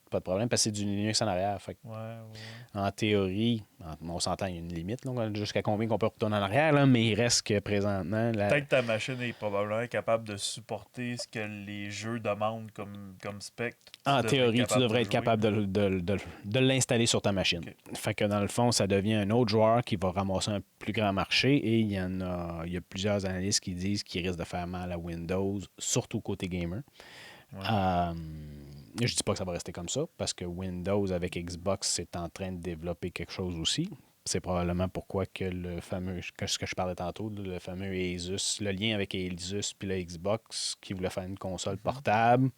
[SPEAKER 1] pas de problème, parce que c'est du Linux en arrière. Fait que, en théorie, on s'entend, il y a une limite, là, jusqu'à combien qu'on peut retourner en arrière, là, mais il reste que présentement...
[SPEAKER 2] Peut-être que ta machine est probablement capable de supporter ce que les jeux demandent comme spec.
[SPEAKER 1] En théorie, tu devrais être capable de l'installer sur ta machine. Okay. Fait que dans le fond, ça devient un autre joueur qui va ramasser un plus grand marché et il y a plusieurs analystes qui disent qu'il risque de faire mal à Windows, surtout côté gamer. Je dis pas que ça va rester comme ça, parce que Windows avec Xbox est en train de développer quelque chose aussi. C'est probablement pourquoi que ce que je parlais tantôt, le fameux Asus, le lien avec Asus puis le Xbox qui voulait faire une console portable,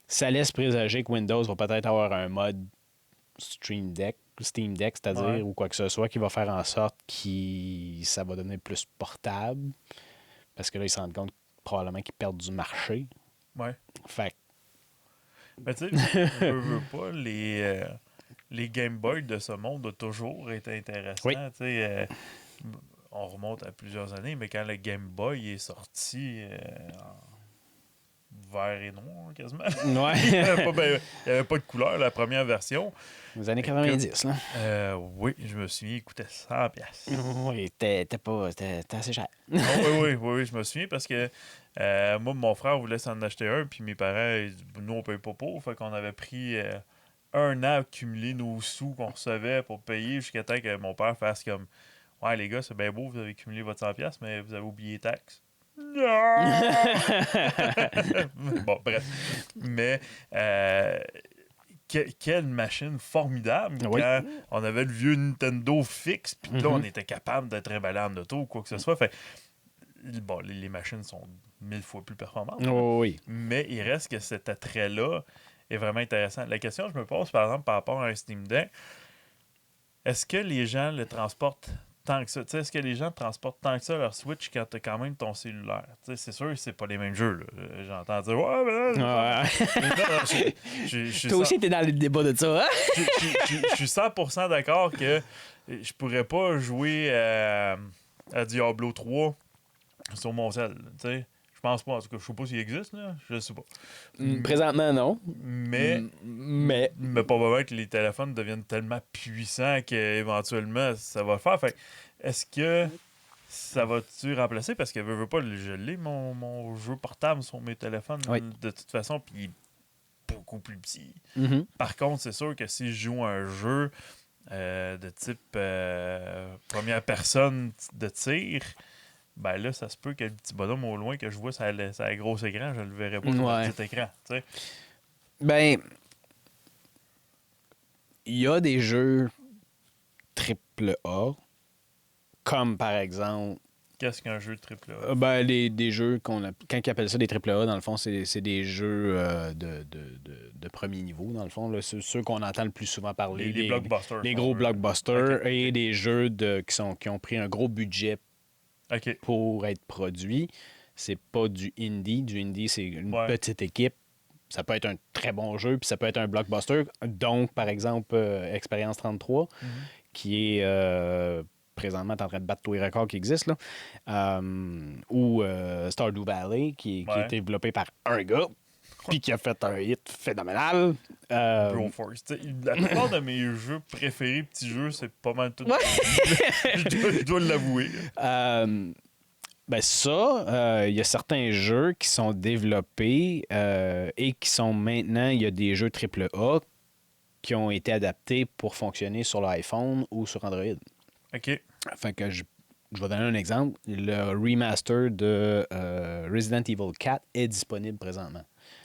[SPEAKER 1] ça laisse présager que Windows va peut-être avoir un mode Steam Deck, c'est-à-dire, ou quoi que ce soit, qui va faire en sorte que ça va devenir plus portable, parce que là, ils se rendent compte probablement qu'ils perdent du marché.
[SPEAKER 2] Ouais.
[SPEAKER 1] Fait
[SPEAKER 2] mais tu sais, je veux pas, les Game Boy de ce monde ont toujours été intéressants.
[SPEAKER 1] Oui.
[SPEAKER 2] On remonte à plusieurs années, mais quand le Game Boy est sorti en vert et noir, quasiment,
[SPEAKER 1] ouais.
[SPEAKER 2] il n'y avait pas de couleur, la première version.
[SPEAKER 1] Les années 90, là.
[SPEAKER 2] Oui, je me souviens, il coûtait 100$.
[SPEAKER 1] Oui, t'es assez cher.
[SPEAKER 2] oui, je me souviens parce que moi, mon frère voulait s'en acheter un, puis mes parents, nous, on paye pas pour. Fait qu'on avait pris un an à accumuler nos sous qu'on recevait pour payer jusqu'à temps que mon père fasse comme ouais, les gars, c'est bien beau, vous avez accumulé votre 100$, mais vous avez oublié les taxes. Non! Bon, bref. Mais quelle machine formidable quand on avait le vieux Nintendo fixe, puis là, on était capable d'être emballé en auto ou quoi que ce soit. Fait bon, les machines sont 1000 fois plus performantes.
[SPEAKER 1] Oui.
[SPEAKER 2] Mais il reste que cet attrait-là est vraiment intéressant. La question que je me pose, par exemple, par rapport à un Steam Deck, est-ce que les gens le transportent tant que ça? T'sais, est-ce que les gens transportent tant que ça leur Switch quand tu as quand même ton cellulaire? T'sais, c'est sûr que c'est pas les mêmes jeux. Là. J'entends dire ouais, mais là,
[SPEAKER 1] toi aussi, t'es dans le débat de ça, hein?
[SPEAKER 2] Je suis 100% d'accord que je pourrais pas jouer à Diablo 3 sur mon cell. Je pense pas. En tout cas, je sais pas s'il existe, là. Je sais pas.
[SPEAKER 1] Présentement, non.
[SPEAKER 2] Mais probablement que les téléphones deviennent tellement puissants qu'éventuellement, ça va le faire. Fait est-ce que ça va-tu remplacer? Parce que veux pas, je l'ai, mon jeu portable sur mes téléphones de toute façon, puis il est beaucoup plus petit.
[SPEAKER 1] Mm-hmm.
[SPEAKER 2] Par contre, c'est sûr que si je joue un jeu de type première personne de tir, ben là, ça se peut que le petit bonhomme au loin que je vois sur le gros écran, je le verrai pas sur le petit écran. T'sais.
[SPEAKER 1] Ben, il y a des jeux AAA, comme par exemple...
[SPEAKER 2] Qu'est-ce qu'un jeu AAA?
[SPEAKER 1] Ben, des jeux quand ils appellent ça des AAA, dans le fond, c'est des jeux de premier niveau, dans le fond. Là, c'est ceux qu'on entend le plus souvent parler.
[SPEAKER 2] Les blockbusters.
[SPEAKER 1] Les gros blockbusters et des jeux qui ont pris un gros budget pour être produits. C'est pas du indie. Du indie, c'est une petite équipe. Ça peut être un très bon jeu, puis ça peut être un blockbuster. Donc, par exemple, Expérience 33, qui est présentement en train de battre tous les records qui existent, là. Ou Stardew Valley, qui est développé par un gars, puis qui a fait un hit phénoménal.
[SPEAKER 2] Broforce. La plupart de mes jeux préférés, petits jeux, c'est pas mal tout. Je dois l'avouer.
[SPEAKER 1] Ben ça, il y a certains jeux qui sont développés et qui sont maintenant, il y a des jeux AAA qui ont été adaptés pour fonctionner sur l'iPhone ou sur Android.
[SPEAKER 2] OK.
[SPEAKER 1] Fait que je vais donner un exemple. Le remaster de Resident Evil 4 est disponible présentement.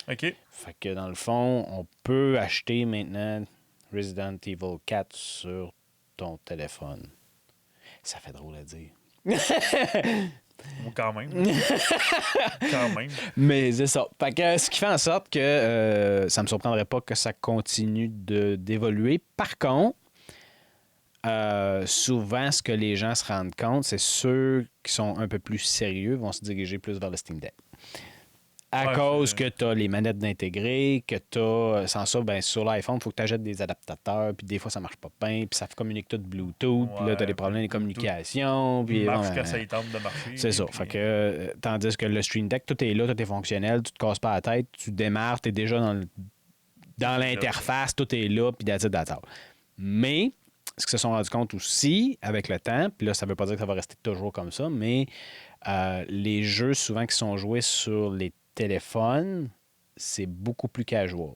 [SPEAKER 2] OK.
[SPEAKER 1] Fait que dans le fond, on peut acheter maintenant Resident Evil 4 sur ton téléphone. Ça fait drôle à dire.
[SPEAKER 2] Quand même. Quand même.
[SPEAKER 1] Mais c'est ça. Fait que, ce qui fait en sorte que ça me surprendrait pas que ça continue d'évoluer. Par contre, souvent, ce que les gens se rendent compte, c'est ceux qui sont un peu plus sérieux vont se diriger plus vers le Steam Deck. À cause que tu as les manettes d'intégrer, que tu as, sans ça, ben, sur l'iPhone, il faut que tu achètes des adaptateurs, puis des fois, ça marche pas bien, puis ça communique tout Bluetooth, puis là, tu as des problèmes de communication. Puis
[SPEAKER 2] marche que ça y tente de marcher.
[SPEAKER 1] C'est ça. Fait que, tandis que le Stream Deck, tout est là, tout est fonctionnel, tu te casses pas la tête, tu démarres, tu es déjà dans l'interface, tout est là, puis d'attente. Mais, ce qu'ils se sont rendus compte aussi, avec le temps, puis là, ça veut pas dire que ça va rester toujours comme ça, mais les jeux, souvent, qui sont joués sur les téléphones, c'est beaucoup plus casual.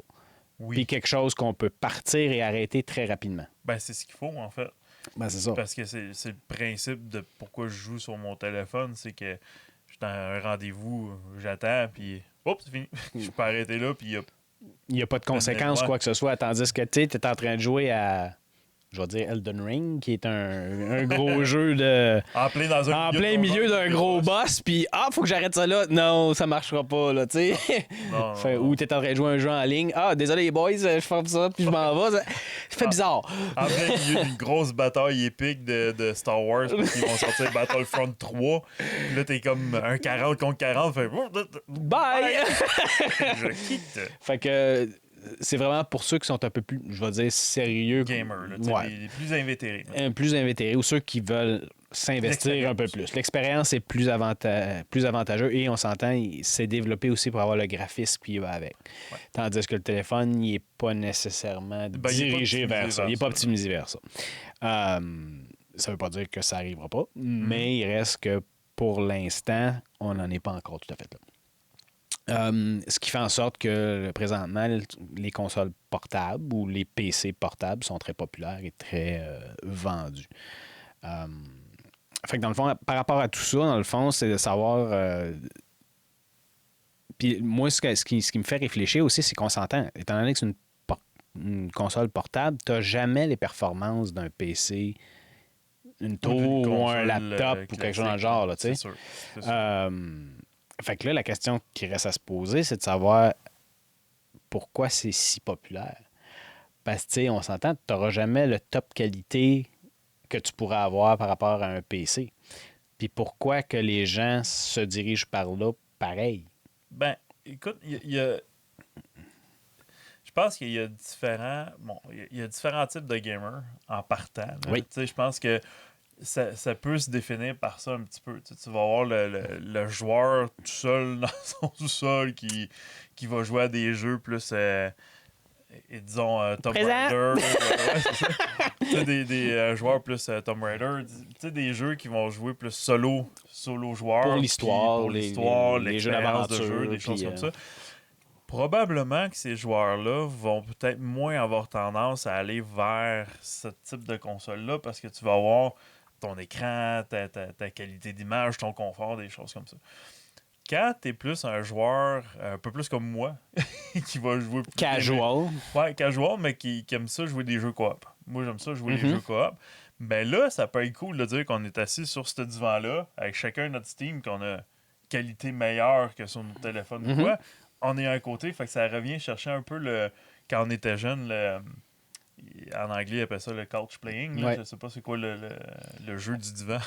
[SPEAKER 2] Oui.
[SPEAKER 1] Puis quelque chose qu'on peut partir et arrêter très rapidement.
[SPEAKER 2] Ben, c'est ce qu'il faut, en fait.
[SPEAKER 1] Ben, c'est ça.
[SPEAKER 2] Parce que c'est le principe de pourquoi je joue sur mon téléphone, c'est que je suis dans un rendez-vous, j'attends, puis oups, c'est fini. Je peux arrêter là, puis
[SPEAKER 1] il n'y a pas de conséquences, quoi que ce soit. Tandis que tu es en train de jouer à, je vais dire, Elden Ring, qui est un gros jeu de...
[SPEAKER 2] En plein
[SPEAKER 1] milieu d'un gros boss, puis faut que j'arrête ça là. Non, ça marchera pas, là, tu sais. Ou t'es en train de jouer un jeu en ligne. Désolé, les boys, je fais ça, puis je m'en vais. Ça fait bizarre.
[SPEAKER 2] En plein milieu d'une grosse bataille épique de Star Wars, parce qu'ils vont sortir Battlefront 3. Puis là, t'es comme un 40 contre 40. Fait...
[SPEAKER 1] Bye!
[SPEAKER 2] Je quitte.
[SPEAKER 1] Fait que... c'est vraiment pour ceux qui sont un peu plus, je vais dire, sérieux.
[SPEAKER 2] Gamers, les plus invétérés.
[SPEAKER 1] Plus invétérés ou ceux qui veulent s'investir un peu plus. L'expérience est plus avantageuse et on s'entend, c'est développé aussi pour avoir le graphisme qui va avec. Ouais. Tandis que le téléphone, il n'est pas nécessairement dirigé vers ça. Il n'est pas optimisé vers ça. Ça ne veut pas dire que ça n'arrivera pas, mais il reste que pour l'instant, on n'en est pas encore tout à fait là. Ce qui fait en sorte que présentement, les consoles portables ou les PC portables sont très populaires et très vendus. Fait que dans le fond, par rapport à tout ça, dans le fond, c'est de savoir... Puis moi, ce qui me fait réfléchir aussi, c'est qu'on s'entend. Étant donné que c'est une console portable, tu n'as jamais les performances d'un PC, une tour ou un laptop ou quelque chose dans le genre. Là, c'est sûr. Fait que là, la question qui reste à se poser, c'est de savoir pourquoi c'est si populaire. Parce que, tu sais, on s'entend, tu n'auras jamais le top qualité que tu pourrais avoir par rapport à un PC. Puis pourquoi que les gens se dirigent par là pareil?
[SPEAKER 2] Ben, écoute, il y a... Je pense qu'il y a différents... Bon, il y a différents types de gamers en partant. Là.
[SPEAKER 1] Oui.
[SPEAKER 2] Tu sais, je pense que ça peut se définir par ça un petit peu. Tu vas avoir le joueur tout seul dans son sous-sol qui va jouer à des jeux plus, disons, Tomb Raider. C'est ça. Tu sais, des joueurs plus Tomb Raider. Tu sais, des jeux qui vont jouer plus solo joueur.
[SPEAKER 1] Pour l'histoire,
[SPEAKER 2] les
[SPEAKER 1] jeux d'aventure.
[SPEAKER 2] De jeu, des choses comme ça. Probablement que ces joueurs-là vont peut-être moins avoir tendance à aller vers ce type de console-là parce que tu vas avoir ton écran, ta qualité d'image, ton confort, des choses comme ça. Quand tu es plus un joueur un peu plus comme moi, qui va jouer...
[SPEAKER 1] Casual.
[SPEAKER 2] Ouais, casual, mais qui aime ça jouer des jeux coop. Moi, j'aime ça jouer des jeux coop. Ben là, ça peut être cool de dire qu'on est assis sur ce divan-là, avec chacun notre Steam, qu'on a qualité meilleure que sur notre téléphone ou quoi. On est à un côté, fait que ça revient chercher un peu quand on était jeune, en anglais, ils appellent ça le couch playing. Ouais. Je sais pas c'est quoi le jeu du divan.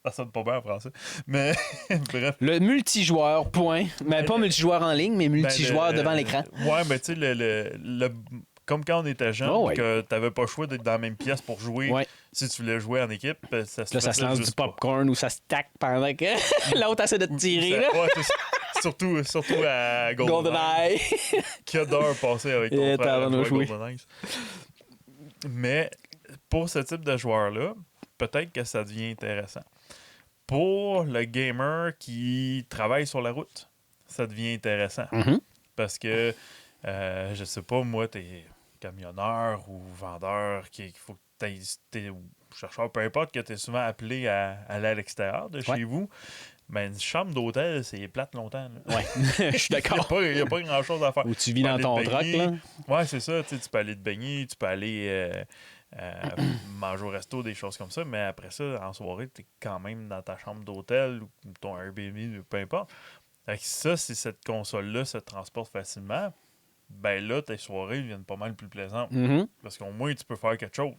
[SPEAKER 2] Ça sonne pas bien en français. Mais bref.
[SPEAKER 1] Le multijoueur, point. Mais pas multijoueur en ligne, mais multijoueur devant l'écran.
[SPEAKER 2] Ouais, mais tu sais, comme quand on était jeune, que t'avais pas le choix d'être dans la même pièce pour jouer.
[SPEAKER 1] Ouais.
[SPEAKER 2] Si tu voulais jouer en équipe, ça se
[SPEAKER 1] là, ça se lance du popcorn ou ça se tac pendant que l'autre essaie de te tirer. Là.
[SPEAKER 2] Ouais, surtout à GoldenEye. Qui adore passer avec ton frère à GoldenEye. Mais pour ce type de joueur-là, peut-être que ça devient intéressant. Pour le gamer qui travaille sur la route, ça devient intéressant.
[SPEAKER 1] Mm-hmm.
[SPEAKER 2] Parce que, je sais pas, moi, t'es camionneur ou vendeur, qu'il faut que t'es chercheur, peu importe, que t'es souvent appelé à aller à l'extérieur de chez vous. Ben, une chambre d'hôtel, c'est plate longtemps. Là.
[SPEAKER 1] Ouais, je suis d'accord.
[SPEAKER 2] Il n'y a pas grand-chose à faire.
[SPEAKER 1] Ou tu vis dans ton truck, là.
[SPEAKER 2] Ouais, c'est ça. Tu peux aller te baigner, tu peux aller manger au resto, des choses comme ça. Mais après ça, en soirée, tu es quand même dans ta chambre d'hôtel ou ton Airbnb, peu importe. Fait que ça, si cette console-là se transporte facilement, ben là, tes soirées deviennent pas mal plus plaisantes.
[SPEAKER 1] Mm-hmm.
[SPEAKER 2] Parce qu'au moins, tu peux faire quelque chose.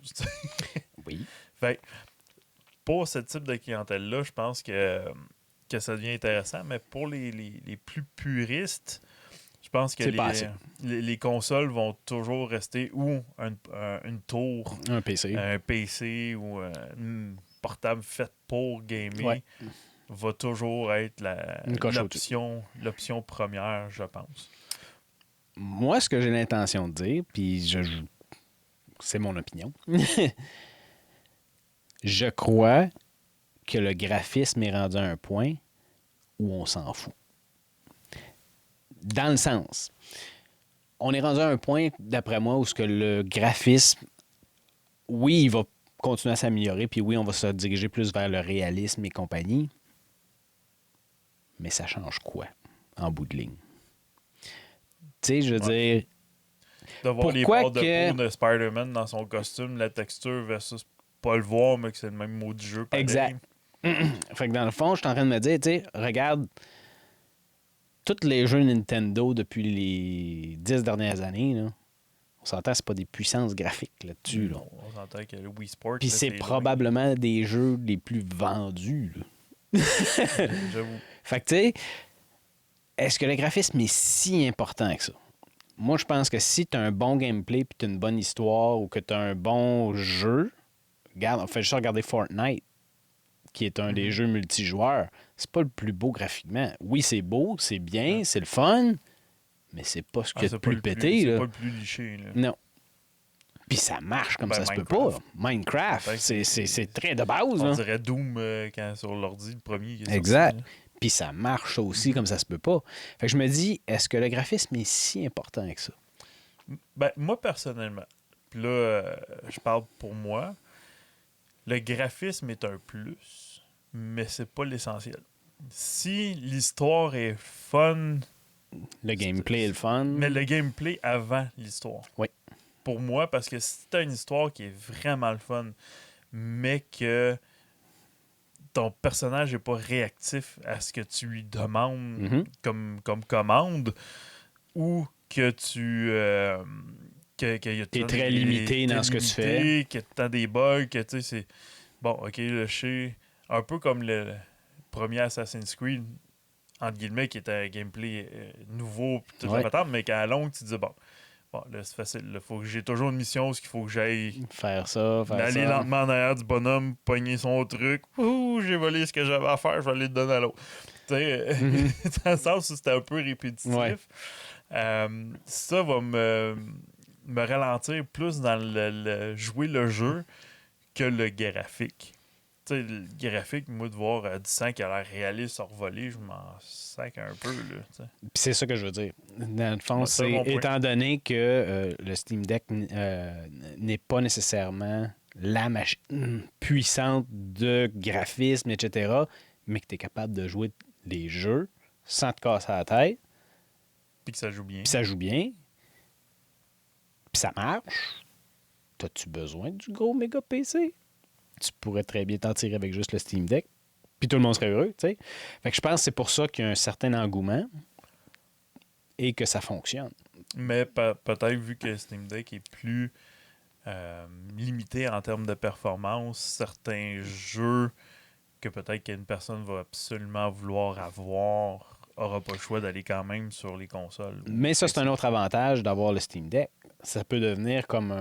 [SPEAKER 1] Oui.
[SPEAKER 2] Fait pour ce type de clientèle-là, je pense que ça devient intéressant. Mais pour les plus puristes, je pense que les consoles vont toujours rester ou une tour,
[SPEAKER 1] un PC
[SPEAKER 2] ou une portable faite pour gamer va toujours être l'option première, je pense.
[SPEAKER 1] Moi, ce que j'ai l'intention de dire, puis c'est mon opinion, je crois que le graphisme est rendu à un point où on s'en fout. Dans le sens, on est rendu à un point, d'après moi, où ce que le graphisme, oui, il va continuer à s'améliorer, puis oui, on va se diriger plus vers le réalisme et compagnie, mais ça change quoi, en bout de ligne? Tu sais, je veux dire...
[SPEAKER 2] De voir les bords de peau de Spider-Man dans son costume, la texture versus pas le voir, mais que c'est le même mot du jeu. Pareil.
[SPEAKER 1] Exact. Fait que dans le fond, je suis en train de me dire, tu sais, regarde tous les jeux Nintendo depuis les 10 dernières années, là, on s'entend, c'est pas des puissances graphiques là-dessus. Là.
[SPEAKER 2] On s'entend que le Wii Sport...
[SPEAKER 1] Puis c'est probablement des jeux les plus vendus.
[SPEAKER 2] J'avoue.
[SPEAKER 1] Fait que tu sais, est-ce que le graphisme est si important que ça? Moi, je pense que si tu as un bon gameplay puis tu as une bonne histoire ou que tu as un bon jeu, regarde, on fait juste regarder Fortnite, qui est un des jeux multijoueurs. C'est pas le plus beau graphiquement. Oui, c'est beau, c'est bien, c'est le fun, mais c'est pas ce qu'il y a de plus pété.
[SPEAKER 2] C'est pas le plus liché. Là.
[SPEAKER 1] Non. Puis ça marche comme ça se peut pas. Minecraft, c'est très de base.
[SPEAKER 2] On dirait Doom quand sur l'ordi, le premier. Qui est
[SPEAKER 1] exact.
[SPEAKER 2] Sorti,
[SPEAKER 1] puis ça marche aussi comme ça se peut pas. Fait que je me dis, est-ce que le graphisme est si important que ça?
[SPEAKER 2] Ben, moi, personnellement, puis là, je parle pour moi, le graphisme est un plus, mais c'est pas l'essentiel. Si l'histoire est fun...
[SPEAKER 1] Le gameplay est le fun.
[SPEAKER 2] Mais le gameplay avant l'histoire.
[SPEAKER 1] Oui.
[SPEAKER 2] Pour moi, parce que si t'as une histoire qui est vraiment le fun, mais que ton personnage n'est pas réactif à ce que tu lui demandes comme commande, ou que tu...
[SPEAKER 1] t'es très limité dans ce que tu fais.
[SPEAKER 2] Que tu as des bugs, que tu sais, c'est... Bon, OK, le chez... Un peu comme le premier Assassin's Creed, entre guillemets, qui était un gameplay nouveau, pis tout la patente, mais qu'à la longue, tu te dis, bon, là, c'est facile. Il faut que j'ai toujours une mission où il faut que j'aille
[SPEAKER 1] faire ça.
[SPEAKER 2] Aller lentement en arrière du bonhomme, pogner son truc. Ouh, j'ai volé ce que j'avais à faire, je vais aller le donner à l'autre. Tu sais, dans le sens où c'était un peu répétitif.
[SPEAKER 1] Ouais.
[SPEAKER 2] Ça va me ralentir plus dans le jouer le jeu que le graphique. Tu sais, le graphique, moi, de voir du sang qui a l'air réaliste survolé, je m'en sac un peu. Là,
[SPEAKER 1] puis c'est ça que je veux dire. Dans le fond, c'est étant donné que le Steam Deck n'est pas nécessairement la machine puissante de graphisme, etc., mais que tu es capable de jouer les jeux sans te casser la tête.
[SPEAKER 2] Puis que ça joue bien.
[SPEAKER 1] Puis ça joue bien. Puis ça marche. T'as-tu besoin du gros méga PC? Tu pourrais très bien t'en tirer avec juste le Steam Deck. Puis tout le monde serait heureux, tu sais. Fait que je pense que c'est pour ça qu'il y a un certain engouement et que ça fonctionne.
[SPEAKER 2] Mais peut-être, vu que Steam Deck est plus limité en termes de performance, certains jeux que peut-être qu'une personne va absolument vouloir avoir, aura pas le choix d'aller quand même sur les consoles.
[SPEAKER 1] Mais ça, c'est un autre avantage d'avoir le Steam Deck. Ça peut devenir comme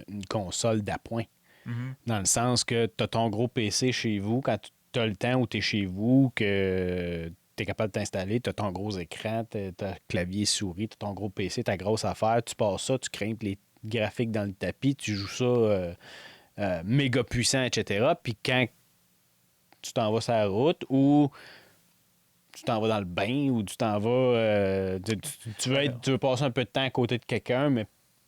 [SPEAKER 1] une console d'appoint.
[SPEAKER 2] Mm-hmm.
[SPEAKER 1] Dans le sens que tu as ton gros PC chez vous, quand tu as le temps où tu es chez vous, que tu es capable de t'installer, tu as ton gros écran, tu as clavier, souris, tu as ton gros PC, ta grosse affaire, tu passes ça, tu grimpes les graphiques dans le tapis, tu joues ça méga puissant, etc. Puis quand tu t'en vas sur la route ou tu t'en vas dans le bain ou tu t'en vas... tu veux passer un peu de temps à côté de quelqu'un, mais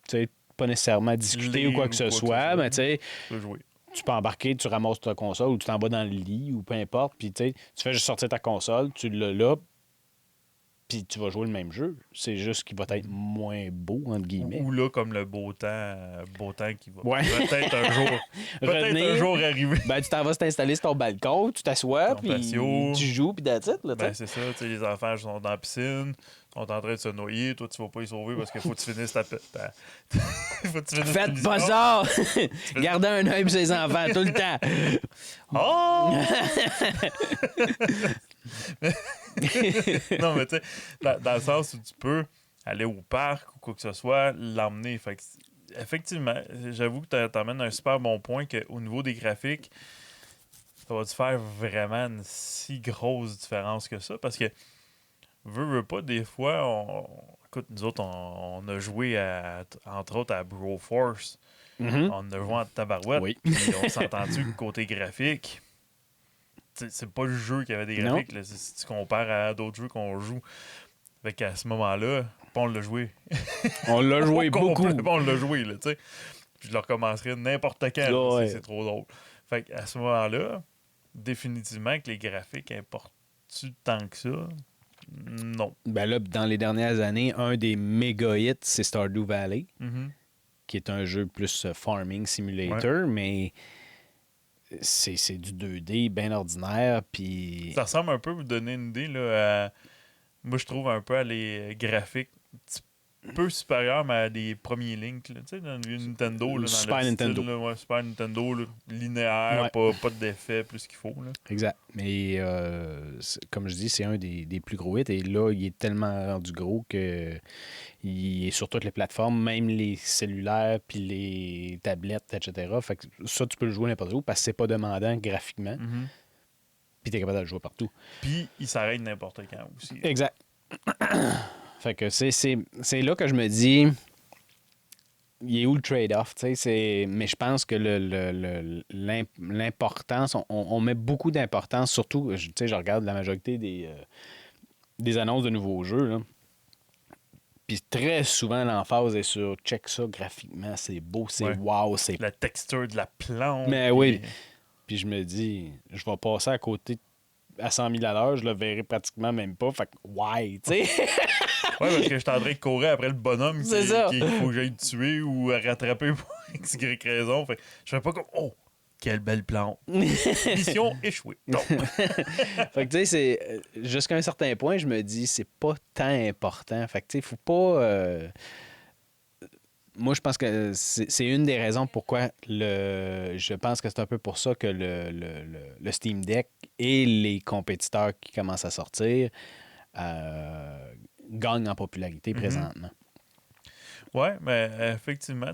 [SPEAKER 1] tu sais, pas nécessairement discuter ou quoi que ce soit, mais tu sais, tu peux embarquer, tu ramasses ta console ou tu t'en vas dans le lit ou peu importe, puis tu sais, tu fais juste sortir ta console, tu l'as là, puis tu vas jouer le même jeu. C'est juste qu'il va être moins beau, entre guillemets.
[SPEAKER 2] Ou là, comme le beau temps qui va peut-être
[SPEAKER 1] un
[SPEAKER 2] jour arriver.
[SPEAKER 1] Ben, tu t'en vas t'installer sur ton balcon, tu t'assois, puis tu joues, puis that's it. Là,
[SPEAKER 2] ben, c'est ça, tu sais, les enfants sont dans la piscine, sont en train de se noyer, toi, tu vas pas les sauver parce qu'il faut que tu finisses
[SPEAKER 1] Faites pas ça! Gardez un œil sur les enfants tout le temps.
[SPEAKER 2] Oh! Non, mais tu sais, dans le sens où tu peux aller au parc ou quoi que ce soit, l'emmener. Fait que, effectivement, j'avoue que tu amènes un super bon point qu'au niveau des graphiques, ça va te faire vraiment une si grosse différence que ça. Parce que, veux pas, des fois, écoute, nous autres, on a joué, entre autres, à Broforce.
[SPEAKER 1] Mm-hmm.
[SPEAKER 2] On a joué en tabarouette.
[SPEAKER 1] Oui.
[SPEAKER 2] Puis on s'est entendu que côté graphique, c'est pas le jeu qui avait des graphiques. Là, si tu compares à d'autres jeux qu'on joue. Fait qu'à ce moment-là, on l'a joué.
[SPEAKER 1] On l'a joué beaucoup.
[SPEAKER 2] On l'a joué, là, tu sais. Puis je le recommencerai n'importe quand. C'est trop drôle. Fait qu'à ce moment-là, définitivement que les graphiques importent-tu tant que ça? Non.
[SPEAKER 1] Ben là, dans les dernières années, un des méga hits, c'est Stardew Valley, qui est un jeu plus farming simulator, mais c'est du 2D bien ordinaire. Puis
[SPEAKER 2] ça ressemble un peu, vous donner une idée, là, moi, je trouve un peu à les graphiques un peu supérieurs, mais à des premiers Link, tu sais, dans le Nintendo. Là, dans
[SPEAKER 1] Super Nintendo.
[SPEAKER 2] Style, là, Super Nintendo, là, linéaire, pas d'effet plus qu'il faut. Là.
[SPEAKER 1] Exact. Mais comme je dis, c'est un des plus gros hits. Et là, il est tellement rendu gros que il est sur toutes les plateformes, même les cellulaires, puis les tablettes, etc. Fait que ça, tu peux le jouer n'importe où parce que c'est pas demandant graphiquement. Puis t'es capable de le jouer partout.
[SPEAKER 2] Puis il s'arrête n'importe quand aussi.
[SPEAKER 1] Exact. Fait que c'est là que je me dis, il est où le trade-off? Mais je pense que l'importance, on met beaucoup d'importance, surtout, je regarde la majorité des annonces de nouveaux jeux, là. Puis très souvent, l'emphase est sur check ça graphiquement, c'est beau, c'est wow, c'est...
[SPEAKER 2] La texture de la plante.
[SPEAKER 1] Mais oui. Puis je me dis, je vais passer à côté à 100 000 à l'heure, je le verrai pratiquement même pas. Fait que, ouais, tu sais.
[SPEAKER 2] Ouais, parce que je suis en train de courir après le bonhomme qu'il faut que j'aille tuer ou rattraper pour X, Y raison. Fait que je fais pas comme, oh, quelle belle plante. Mission échouée.
[SPEAKER 1] Fait que, tu sais, c'est jusqu'à un certain point, je me dis, c'est pas tant important. Fait que, tu sais, faut pas... Moi, je pense que c'est une des raisons pourquoi je pense que c'est un peu pour ça que le Steam Deck et les compétiteurs qui commencent à sortir gagnent en popularité présentement.
[SPEAKER 2] Oui, mais effectivement,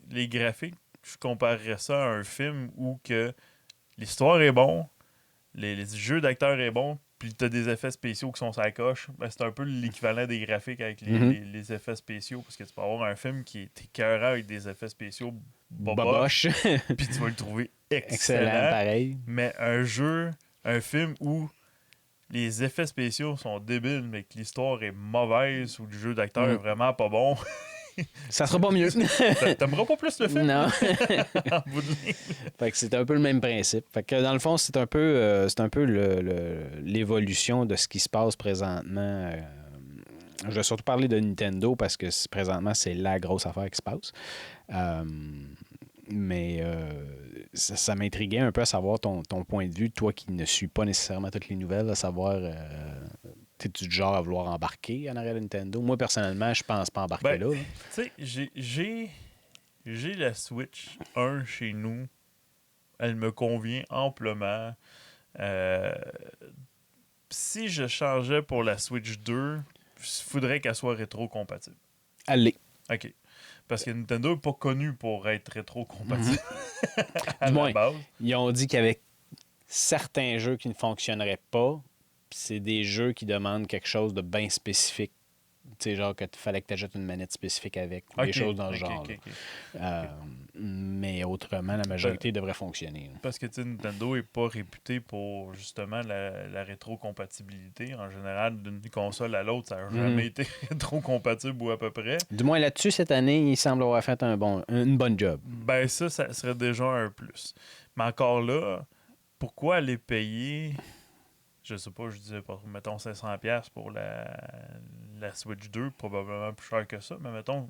[SPEAKER 2] les graphiques, je comparerais ça à un film où que l'histoire est bon, les jeux d'acteurs est bon, puis tu as des effets spéciaux qui sont sur la coche. Ben, c'est un peu l'équivalent des graphiques avec les effets spéciaux, parce que tu peux avoir un film qui est écœurant avec des effets spéciaux boboches, puis tu vas le trouver excellent.
[SPEAKER 1] Pareil.
[SPEAKER 2] Mais un film où les effets spéciaux sont débiles, mais que l'histoire est mauvaise ou le jeu d'acteur est vraiment pas bon...
[SPEAKER 1] Ça sera pas mieux.
[SPEAKER 2] T'aimeras pas plus le film?
[SPEAKER 1] Non. Fait que c'est un peu le même principe. Fait que dans le fond, c'est un peu, l'évolution de ce qui se passe présentement. Je vais surtout parler de Nintendo parce que présentement, c'est la grosse affaire qui se passe. Mais ça m'intriguait un peu à savoir ton point de vue, toi qui ne suis pas nécessairement toutes les nouvelles, à savoir... T'es-tu du genre à vouloir embarquer en arrière de Nintendo? Moi, personnellement, je pense pas embarquer là.
[SPEAKER 2] Tu sais, j'ai la Switch 1 chez nous Elle me convient amplement. Si je changeais pour la Switch 2, il faudrait qu'elle soit rétro-compatible.
[SPEAKER 1] Allez.
[SPEAKER 2] OK. Parce que Nintendo n'est pas connu pour être rétro-compatible.
[SPEAKER 1] Du moins, ils ont dit qu'il y avait certains jeux qui ne fonctionneraient pas. C'est des jeux qui demandent quelque chose de bien spécifique. Tu sais, genre qu'il fallait que tu achètes une manette spécifique avec. Des choses dans ce genre. Mais autrement, la majorité devrait fonctionner.
[SPEAKER 2] Parce que Nintendo n'est pas réputé pour justement la rétrocompatibilité. En général, d'une console à l'autre, ça n'a jamais été rétrocompatible ou à peu près.
[SPEAKER 1] Du moins là-dessus, cette année, il semble avoir fait une bonne job.
[SPEAKER 2] Ben ça serait déjà un plus. Mais encore là, pourquoi aller payer, je sais pas, je disais pas, mettons 500$ pour la Switch 2, probablement plus cher que ça, mais mettons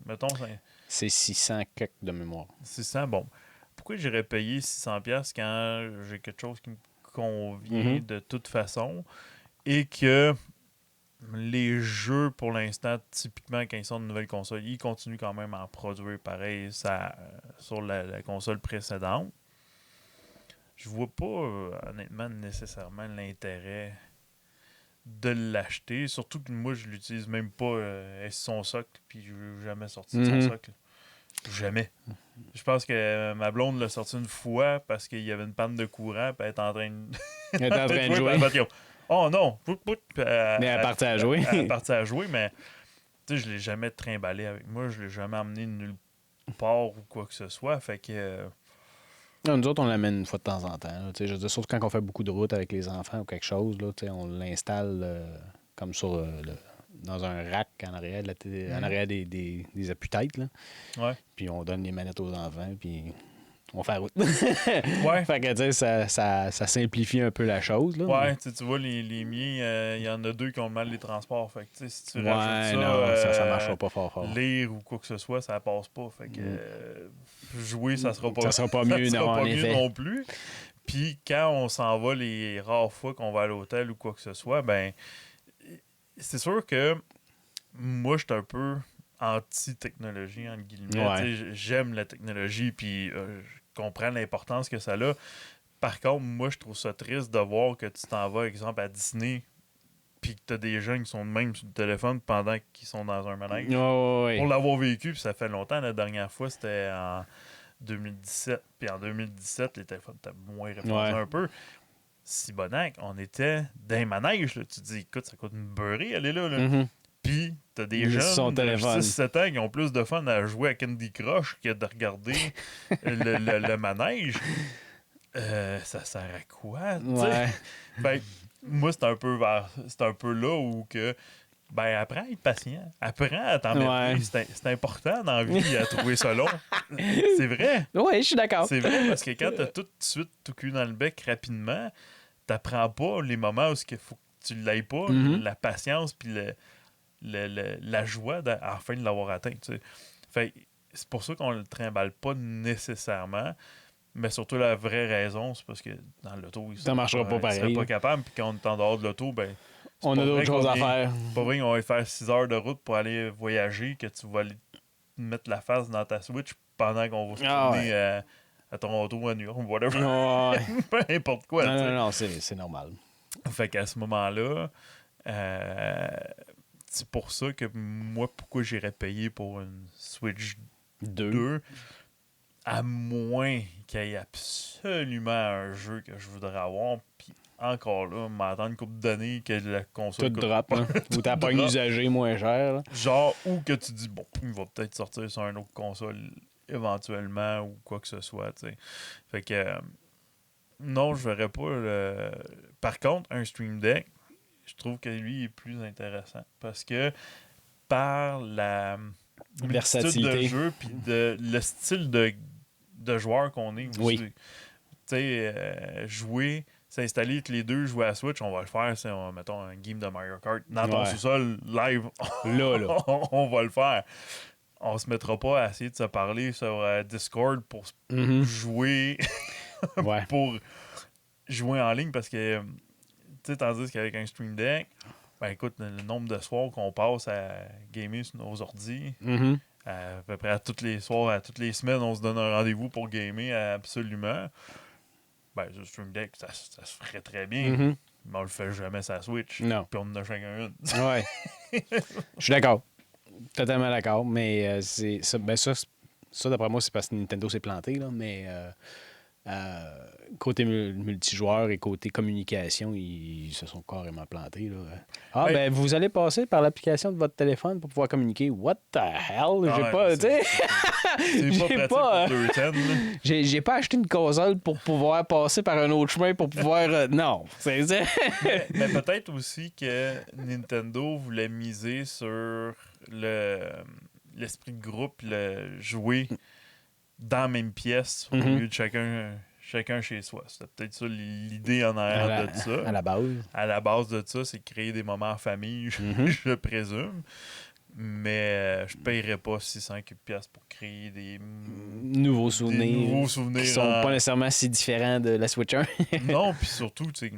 [SPEAKER 1] c'est 600 quelques de mémoire.
[SPEAKER 2] 600, bon. Pourquoi j'irais payer 600$ quand j'ai quelque chose qui me convient de toute façon et que les jeux, pour l'instant, typiquement, quand ils sont de nouvelles consoles, ils continuent quand même à en produire pareil sur la console précédente. Je vois pas, honnêtement, nécessairement l'intérêt de l'acheter. Surtout que moi, je l'utilise même pas son socle, puis je ne veux jamais sortir de son socle. Jamais. Je pense que ma blonde l'a sorti une fois parce qu'il y avait une panne de courant, puis elle est en train de,
[SPEAKER 1] elle est en train de jouer.
[SPEAKER 2] Oh non!
[SPEAKER 1] Mais elle est partie à jouer.
[SPEAKER 2] Elle est partie à jouer, mais tu sais, je l'ai jamais trimballé avec moi. Je l'ai jamais emmené nulle part ou quoi que ce soit. Fait que...
[SPEAKER 1] Nous autres, on l'amène une fois de temps en temps. Là, je veux dire, surtout quand on fait beaucoup de routes avec les enfants ou quelque chose, là, on l'installe comme sur dans un rack en arrière, en arrière des appuis-têtes.
[SPEAKER 2] Ouais.
[SPEAKER 1] Puis on donne les manettes aux enfants, puis on fait la route.
[SPEAKER 2] Ouais.
[SPEAKER 1] Fait que, tu sais, ça simplifie un peu la chose. Là,
[SPEAKER 2] ouais, tu vois, les miens, il y en a 2 qui ont mal les transports. Fait que, si tu rajoutes
[SPEAKER 1] ça, ça marchera pas fort.
[SPEAKER 2] Lire ou quoi que ce soit, ça passe pas. Fait que jouer, ça sera pas,
[SPEAKER 1] ça sera pas mieux,
[SPEAKER 2] ça sera pas
[SPEAKER 1] en
[SPEAKER 2] mieux
[SPEAKER 1] effet.
[SPEAKER 2] non plus. Puis quand on s'en va les rares fois qu'on va à l'hôtel ou quoi que ce soit, ben c'est sûr que moi, je suis un peu anti-technologie, entre guillemets.
[SPEAKER 1] Ouais.
[SPEAKER 2] J'aime la technologie, puis je comprends l'importance que ça a. Par contre, moi, je trouve ça triste de voir que tu t'en vas, exemple, à Disney, puis que tu as des gens qui sont de même sur le téléphone pendant qu'ils sont dans un manège.
[SPEAKER 1] Ouais.
[SPEAKER 2] Pour l'avoir vécu, puis ça fait longtemps, la dernière fois, c'était en 2017. Puis en 2017, les téléphones étaient moins répandus un peu. Sibonac, on était dans un manège. Là. Tu te dis, écoute, ça coûte une beurrée, aller là. Puis, t'as des jeunes de 6-7 ans qui ont plus de fun à jouer à Candy Crush que de regarder le manège. Ça sert à quoi?
[SPEAKER 1] Ouais.
[SPEAKER 2] Ben, moi, c'est un peu là où que apprends à être patient. Apprends à t'emmerder. C'est important dans la vie à trouver ça long. C'est vrai.
[SPEAKER 1] Oui, je suis d'accord.
[SPEAKER 2] C'est vrai parce que quand t'as tout de suite tout cul dans le bec rapidement, t'apprends pas les moments où il faut que tu l'ailles pas, la patience puis la joie enfin de l'avoir atteint. T'sais. Fait c'est pour ça qu'on le trimballe pas nécessairement. Mais surtout, la vraie raison, c'est parce que dans l'auto,
[SPEAKER 1] ça marchera pas pareil.
[SPEAKER 2] Ils seraient pas capables. Puis quand on est en dehors de l'auto,
[SPEAKER 1] on a d'autres choses à faire.
[SPEAKER 2] C'est pas vrai qu'on va faire 6 heures de route pour aller voyager, que tu vas aller mettre la face dans ta Switch pendant qu'on va se tourner à Toronto ou à New York ou whatever. Peu importe quoi.
[SPEAKER 1] Non, c'est normal.
[SPEAKER 2] Fait qu'à ce moment-là, c'est pour ça que moi, pourquoi j'irais payer pour une Switch 2 à moins qu'il y ait absolument un jeu que je voudrais avoir, puis encore là, m'attendre une couple d'années que la console...
[SPEAKER 1] Tout drop, hein? Ou t'as pas un usager moins cher. Là.
[SPEAKER 2] Genre, ou que tu dis, bon, il va peut-être sortir sur une autre console éventuellement, ou quoi que ce soit, tu sais. Fait que... non, je verrais pas le... Par contre, un Stream Deck, je trouve que lui est plus intéressant, parce que par la...
[SPEAKER 1] versatilité
[SPEAKER 2] de jeu, puis le style de joueur qu'on est aussi.
[SPEAKER 1] Oui.
[SPEAKER 2] Tu sais, jouer, s'installer tous les deux, jouer à Switch, on va le faire, mettons un game de Mario Kart dans ton sous-sol live.
[SPEAKER 1] là.
[SPEAKER 2] On va le faire. On se mettra pas à essayer de se parler sur Discord pour jouer pour jouer en ligne parce que tu sais, tandis qu'avec un Stream Deck, écoute, le nombre de soirs qu'on passe à gamer sur nos ordis, à peu près à tous les soirs, à toutes les semaines, on se donne un rendez-vous pour gamer absolument. le Stream Deck, ça se ferait très bien.
[SPEAKER 1] Mm-hmm.
[SPEAKER 2] Mais on le fait jamais sur la Switch.
[SPEAKER 1] Non.
[SPEAKER 2] Puis on en a chacun une.
[SPEAKER 1] Ouais. Je suis d'accord. Totalement d'accord. Mais c'est ça, d'après moi, c'est parce que Nintendo s'est planté, là. Mais côté multijoueur et côté communication, ils se sont carrément plantés, là. Ben vous allez passer par l'application de votre téléphone pour pouvoir communiquer. What the hell? J'ai pas, tu sais.
[SPEAKER 2] C'est pas pratique pour 210,
[SPEAKER 1] j'ai pas acheté une console pour pouvoir passer par un autre chemin pour pouvoir. Non.
[SPEAKER 2] mais peut-être aussi que Nintendo voulait miser sur l'esprit de groupe, le jouer dans la même pièce au lieu de chacun chez soi. C'était peut-être ça l'idée en arrière de ça.
[SPEAKER 1] À la base.
[SPEAKER 2] À la base de ça, c'est créer des moments en famille, je présume. Mais je ne paierais pas 600$ pour créer des
[SPEAKER 1] nouveaux souvenirs
[SPEAKER 2] qui
[SPEAKER 1] sont pas nécessairement si différents de la Switch 1.
[SPEAKER 2] Non, puis surtout, tu sais,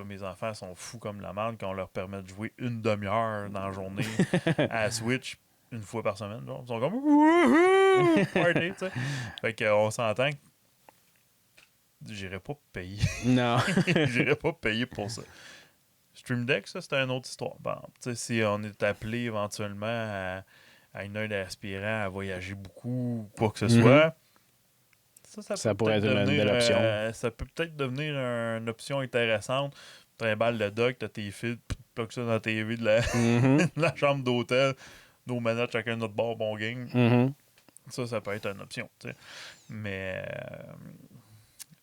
[SPEAKER 2] mes enfants sont fous comme la merde quand on leur permet de jouer une demi-heure dans la journée à la Switch une fois par semaine. Genre. Ils sont comme wouhou! Party, tu sais. Fait qu'on s'entend que j'irais pas payer.
[SPEAKER 1] Non.
[SPEAKER 2] J'irais pas payer pour ça. Stream Deck, ça, c'était une autre histoire. Bon, si on est appelé éventuellement à une heure d'aspirant à voyager beaucoup, quoi que ce soit, ça pourrait être une belle option. Ça peut peut-être devenir une option intéressante. Tu trimbales le dock, tu as tes fils, tu plugues ça dans la TV de la chambre d'hôtel, nos manettes chacun de notre bord, bon game. Ça peut être une option. T'sais. Mais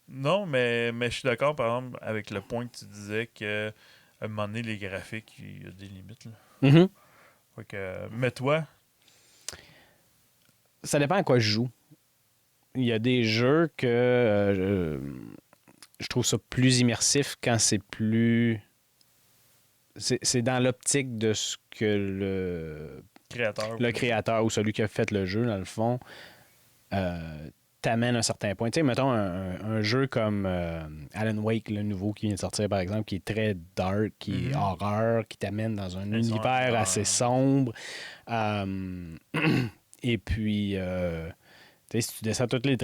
[SPEAKER 2] non, mais je suis d'accord, par exemple, avec le point que tu disais que à un moment donné, les graphiques, il y a des limites. Là. Fait que, mais toi?
[SPEAKER 1] Ça dépend à quoi je joue. Il y a des jeux que je trouve ça plus immersif quand c'est plus... C'est dans l'optique de ce que le créateur ou celui qui a fait le jeu, dans le fond, t'amène à un certain point. Tu sais, mettons un jeu comme Alan Wake, le nouveau qui vient de sortir, par exemple, qui est très dark, qui est horreur, qui t'amène dans un univers assez sombre. Et puis, tu sais, si tu descends tous les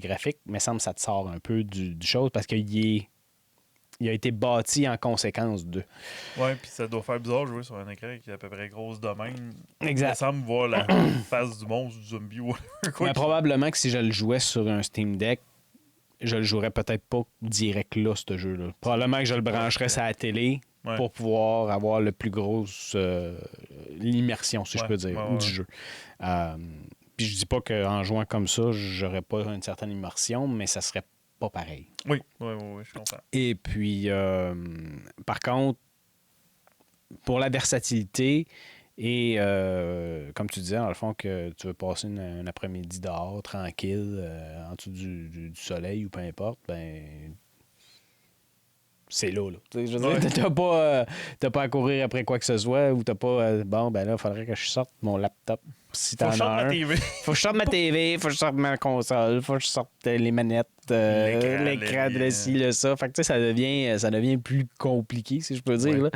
[SPEAKER 1] graphiques, il me semble que ça te sort un peu du chose parce qu'il a été bâti en conséquence de.
[SPEAKER 2] Ouais, puis ça doit faire bizarre de jouer sur un écran qui est à peu près grosse de même.
[SPEAKER 1] Exact.
[SPEAKER 2] Ça semble voir la face du monstre, du zombie ou
[SPEAKER 1] Mais probablement que si je le jouais sur un Steam Deck, je le jouerais peut-être pas direct là, ce jeu-là. Probablement que je le brancherais sur la télé pour pouvoir avoir le plus grosse l'immersion, si je peux dire, du jeu. Puis je dis pas qu'en jouant comme ça, j'aurais pas une certaine immersion, mais ça serait pas pareil.
[SPEAKER 2] Oui, je comprends.
[SPEAKER 1] Et puis, par contre, pour la versatilité et, comme tu disais, dans le fond, que tu veux passer un après-midi dehors, tranquille, en dessous du soleil ou peu importe, ben c'est là. Je veux dire, t'as pas à courir après quoi que ce soit ou t'as pas... bon, ben là, il faudrait que je sorte mon laptop. Si t'en as un. Faut que je sorte ma TV, faut que je sorte ma console, faut que je sorte les manettes, l'écran de ci, le ça. Fait que tu sais, ça devient plus compliqué, si je peux dire. Là.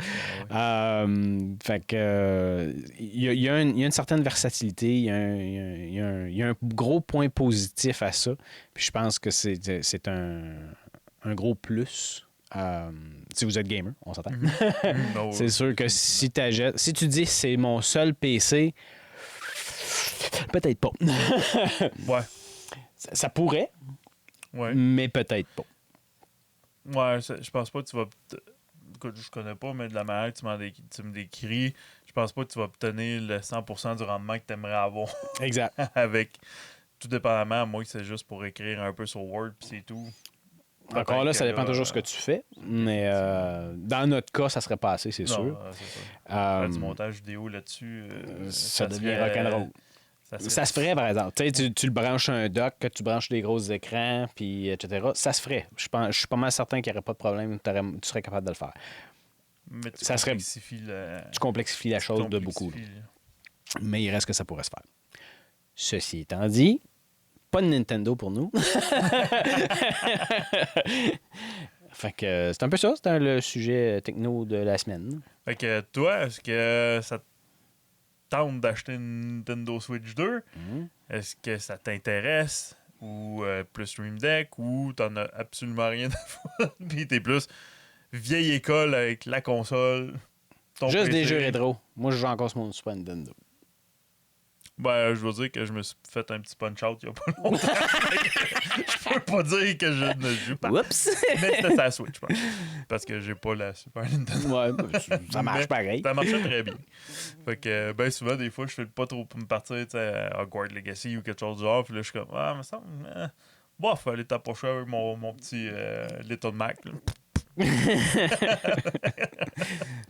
[SPEAKER 1] Fait que il y a une certaine versatilité, il y a un gros point positif à ça. Puis je pense que c'est un gros plus. Si vous êtes gamer, on s'entend. C'est sûr que si tu dis c'est mon seul PC, peut-être pas.
[SPEAKER 2] Ouais.
[SPEAKER 1] Ça pourrait, mais peut-être pas.
[SPEAKER 2] Ouais, je pense pas que tu vas... Écoute, je connais pas, mais de la manière que tu me décris, je pense pas que tu vas obtenir le 100% du rendement que tu aimerais avoir.
[SPEAKER 1] Exact.
[SPEAKER 2] Avec, tout dépendamment, moi, c'est juste pour écrire un peu sur Word, puis c'est tout.
[SPEAKER 1] Encore là, ça dépend toujours de ce que tu fais, mais dans notre cas, ça serait pas assez, c'est sûr.
[SPEAKER 2] C'est ça. Du montage vidéo là-dessus,
[SPEAKER 1] ça devient rock'n'roll. Ça se ferait, par exemple. Tu le branches un dock, que tu branches des gros écrans, puis etc. Ça se ferait. Je suis pas mal certain qu'il n'y aurait pas de problème. Tu serais capable de le faire.
[SPEAKER 2] Mais tu
[SPEAKER 1] complexifies la chose de beaucoup. Mais il reste que ça pourrait se faire. Ceci étant dit, pas de Nintendo pour nous. Fait que c'est un peu ça. C'était le sujet techno de la semaine.
[SPEAKER 2] Fait que toi, est-ce que ça tente d'acheter une Nintendo Switch 2? Est-ce que ça t'intéresse? ou plus Stream Deck, ou t'en as absolument rien à foutre, puis t'es plus vieille école avec la console.
[SPEAKER 1] Juste
[SPEAKER 2] PC.
[SPEAKER 1] des jeux rétro. Moi, je joue encore sur mon Super Nintendo.
[SPEAKER 2] Ben, je veux dire que je me suis fait un petit punch-out il y a pas longtemps. Je peux pas dire que je ne joue pas.
[SPEAKER 1] Oups!
[SPEAKER 2] Mais c'était sa Switch, je pense. Parce que j'ai pas la Super Nintendo.
[SPEAKER 1] Ouais, ça marche
[SPEAKER 2] Mais
[SPEAKER 1] pareil.
[SPEAKER 2] Ça marchait très bien. Fait que, ben souvent, des fois, je fais pas trop pour me partir, tu sais, à Hogwarts Legacy ou quelque chose du genre. Puis là, je suis comme, ah, mais ça, bof, aller tapocher avec mon petit Little Mac. Là.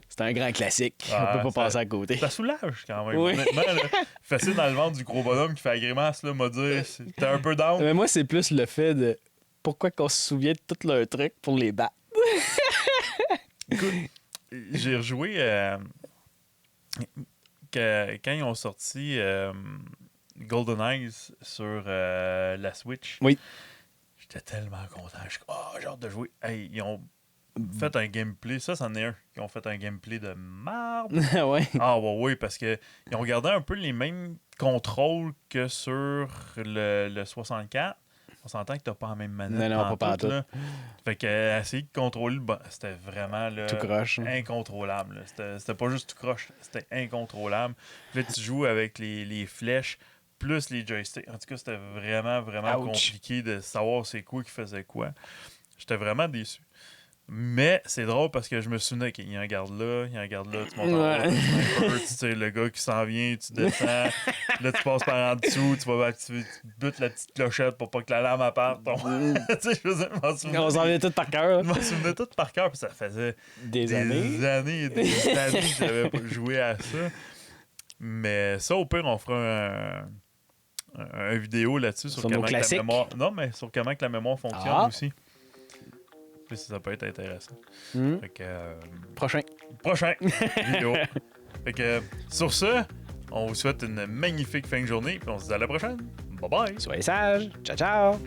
[SPEAKER 1] C'est un grand classique.
[SPEAKER 2] Ah,
[SPEAKER 1] on peut pas passer à côté.
[SPEAKER 2] Ça soulage quand même.
[SPEAKER 1] Oui.
[SPEAKER 2] Honnêtement, là, facile dans le ventre du gros bonhomme qui fait la grimace, là, m'a dit, t'es un peu down.
[SPEAKER 1] Mais moi, c'est plus le fait de pourquoi qu'on se souvient de tous leurs trucs pour les battre.
[SPEAKER 2] Écoute, j'ai rejoué quand ils ont sorti Golden Eyes sur la Switch.
[SPEAKER 1] Oui.
[SPEAKER 2] J'étais tellement content. Je suis comme, j'ai hâte de jouer. Hey, ils ont fait un gameplay. Ça, c'en est un. Ils ont fait un gameplay de marde.
[SPEAKER 1] Ouais.
[SPEAKER 2] Ah, ouais, oui, parce que ils ont gardé un peu les mêmes contrôles que sur le 64. On s'entend que t'as pas la même manette.
[SPEAKER 1] Non, pas
[SPEAKER 2] tout, là. Fait que essayer de contrôler le c'était vraiment là,
[SPEAKER 1] tout croche.
[SPEAKER 2] incontrôlable. Là. C'était pas juste tout croche, c'était incontrôlable. Puis là, tu joues avec les flèches plus les joysticks. En tout cas, c'était vraiment, vraiment compliqué de savoir c'est quoi qui faisait quoi. J'étais vraiment déçu. Mais c'est drôle parce que je me souvenais qu'il y a un garde là, il y a un garde là, tu montes en haut, tu sais, le gars qui s'en vient, tu descends, là tu passes par en dessous, tu butes la petite clochette pour pas que la lame parte. Tu sais, je m'en souvenais.
[SPEAKER 1] On s'en vient tout par cœur.
[SPEAKER 2] Je m'en souvenais tout par cœur, puis ça faisait
[SPEAKER 1] des années
[SPEAKER 2] et des années que j'avais pas joué à ça. Mais ça, au pire, on fera un vidéo là-dessus sur comment que la mémoire. Non, mais sur comment que la mémoire fonctionne aussi. Ça peut être intéressant. Fait que, Prochain vidéo. Fait que, sur ce, on vous souhaite une magnifique fin de journée. Puis on se dit à la prochaine. Bye bye.
[SPEAKER 1] Soyez sages. Ciao, ciao.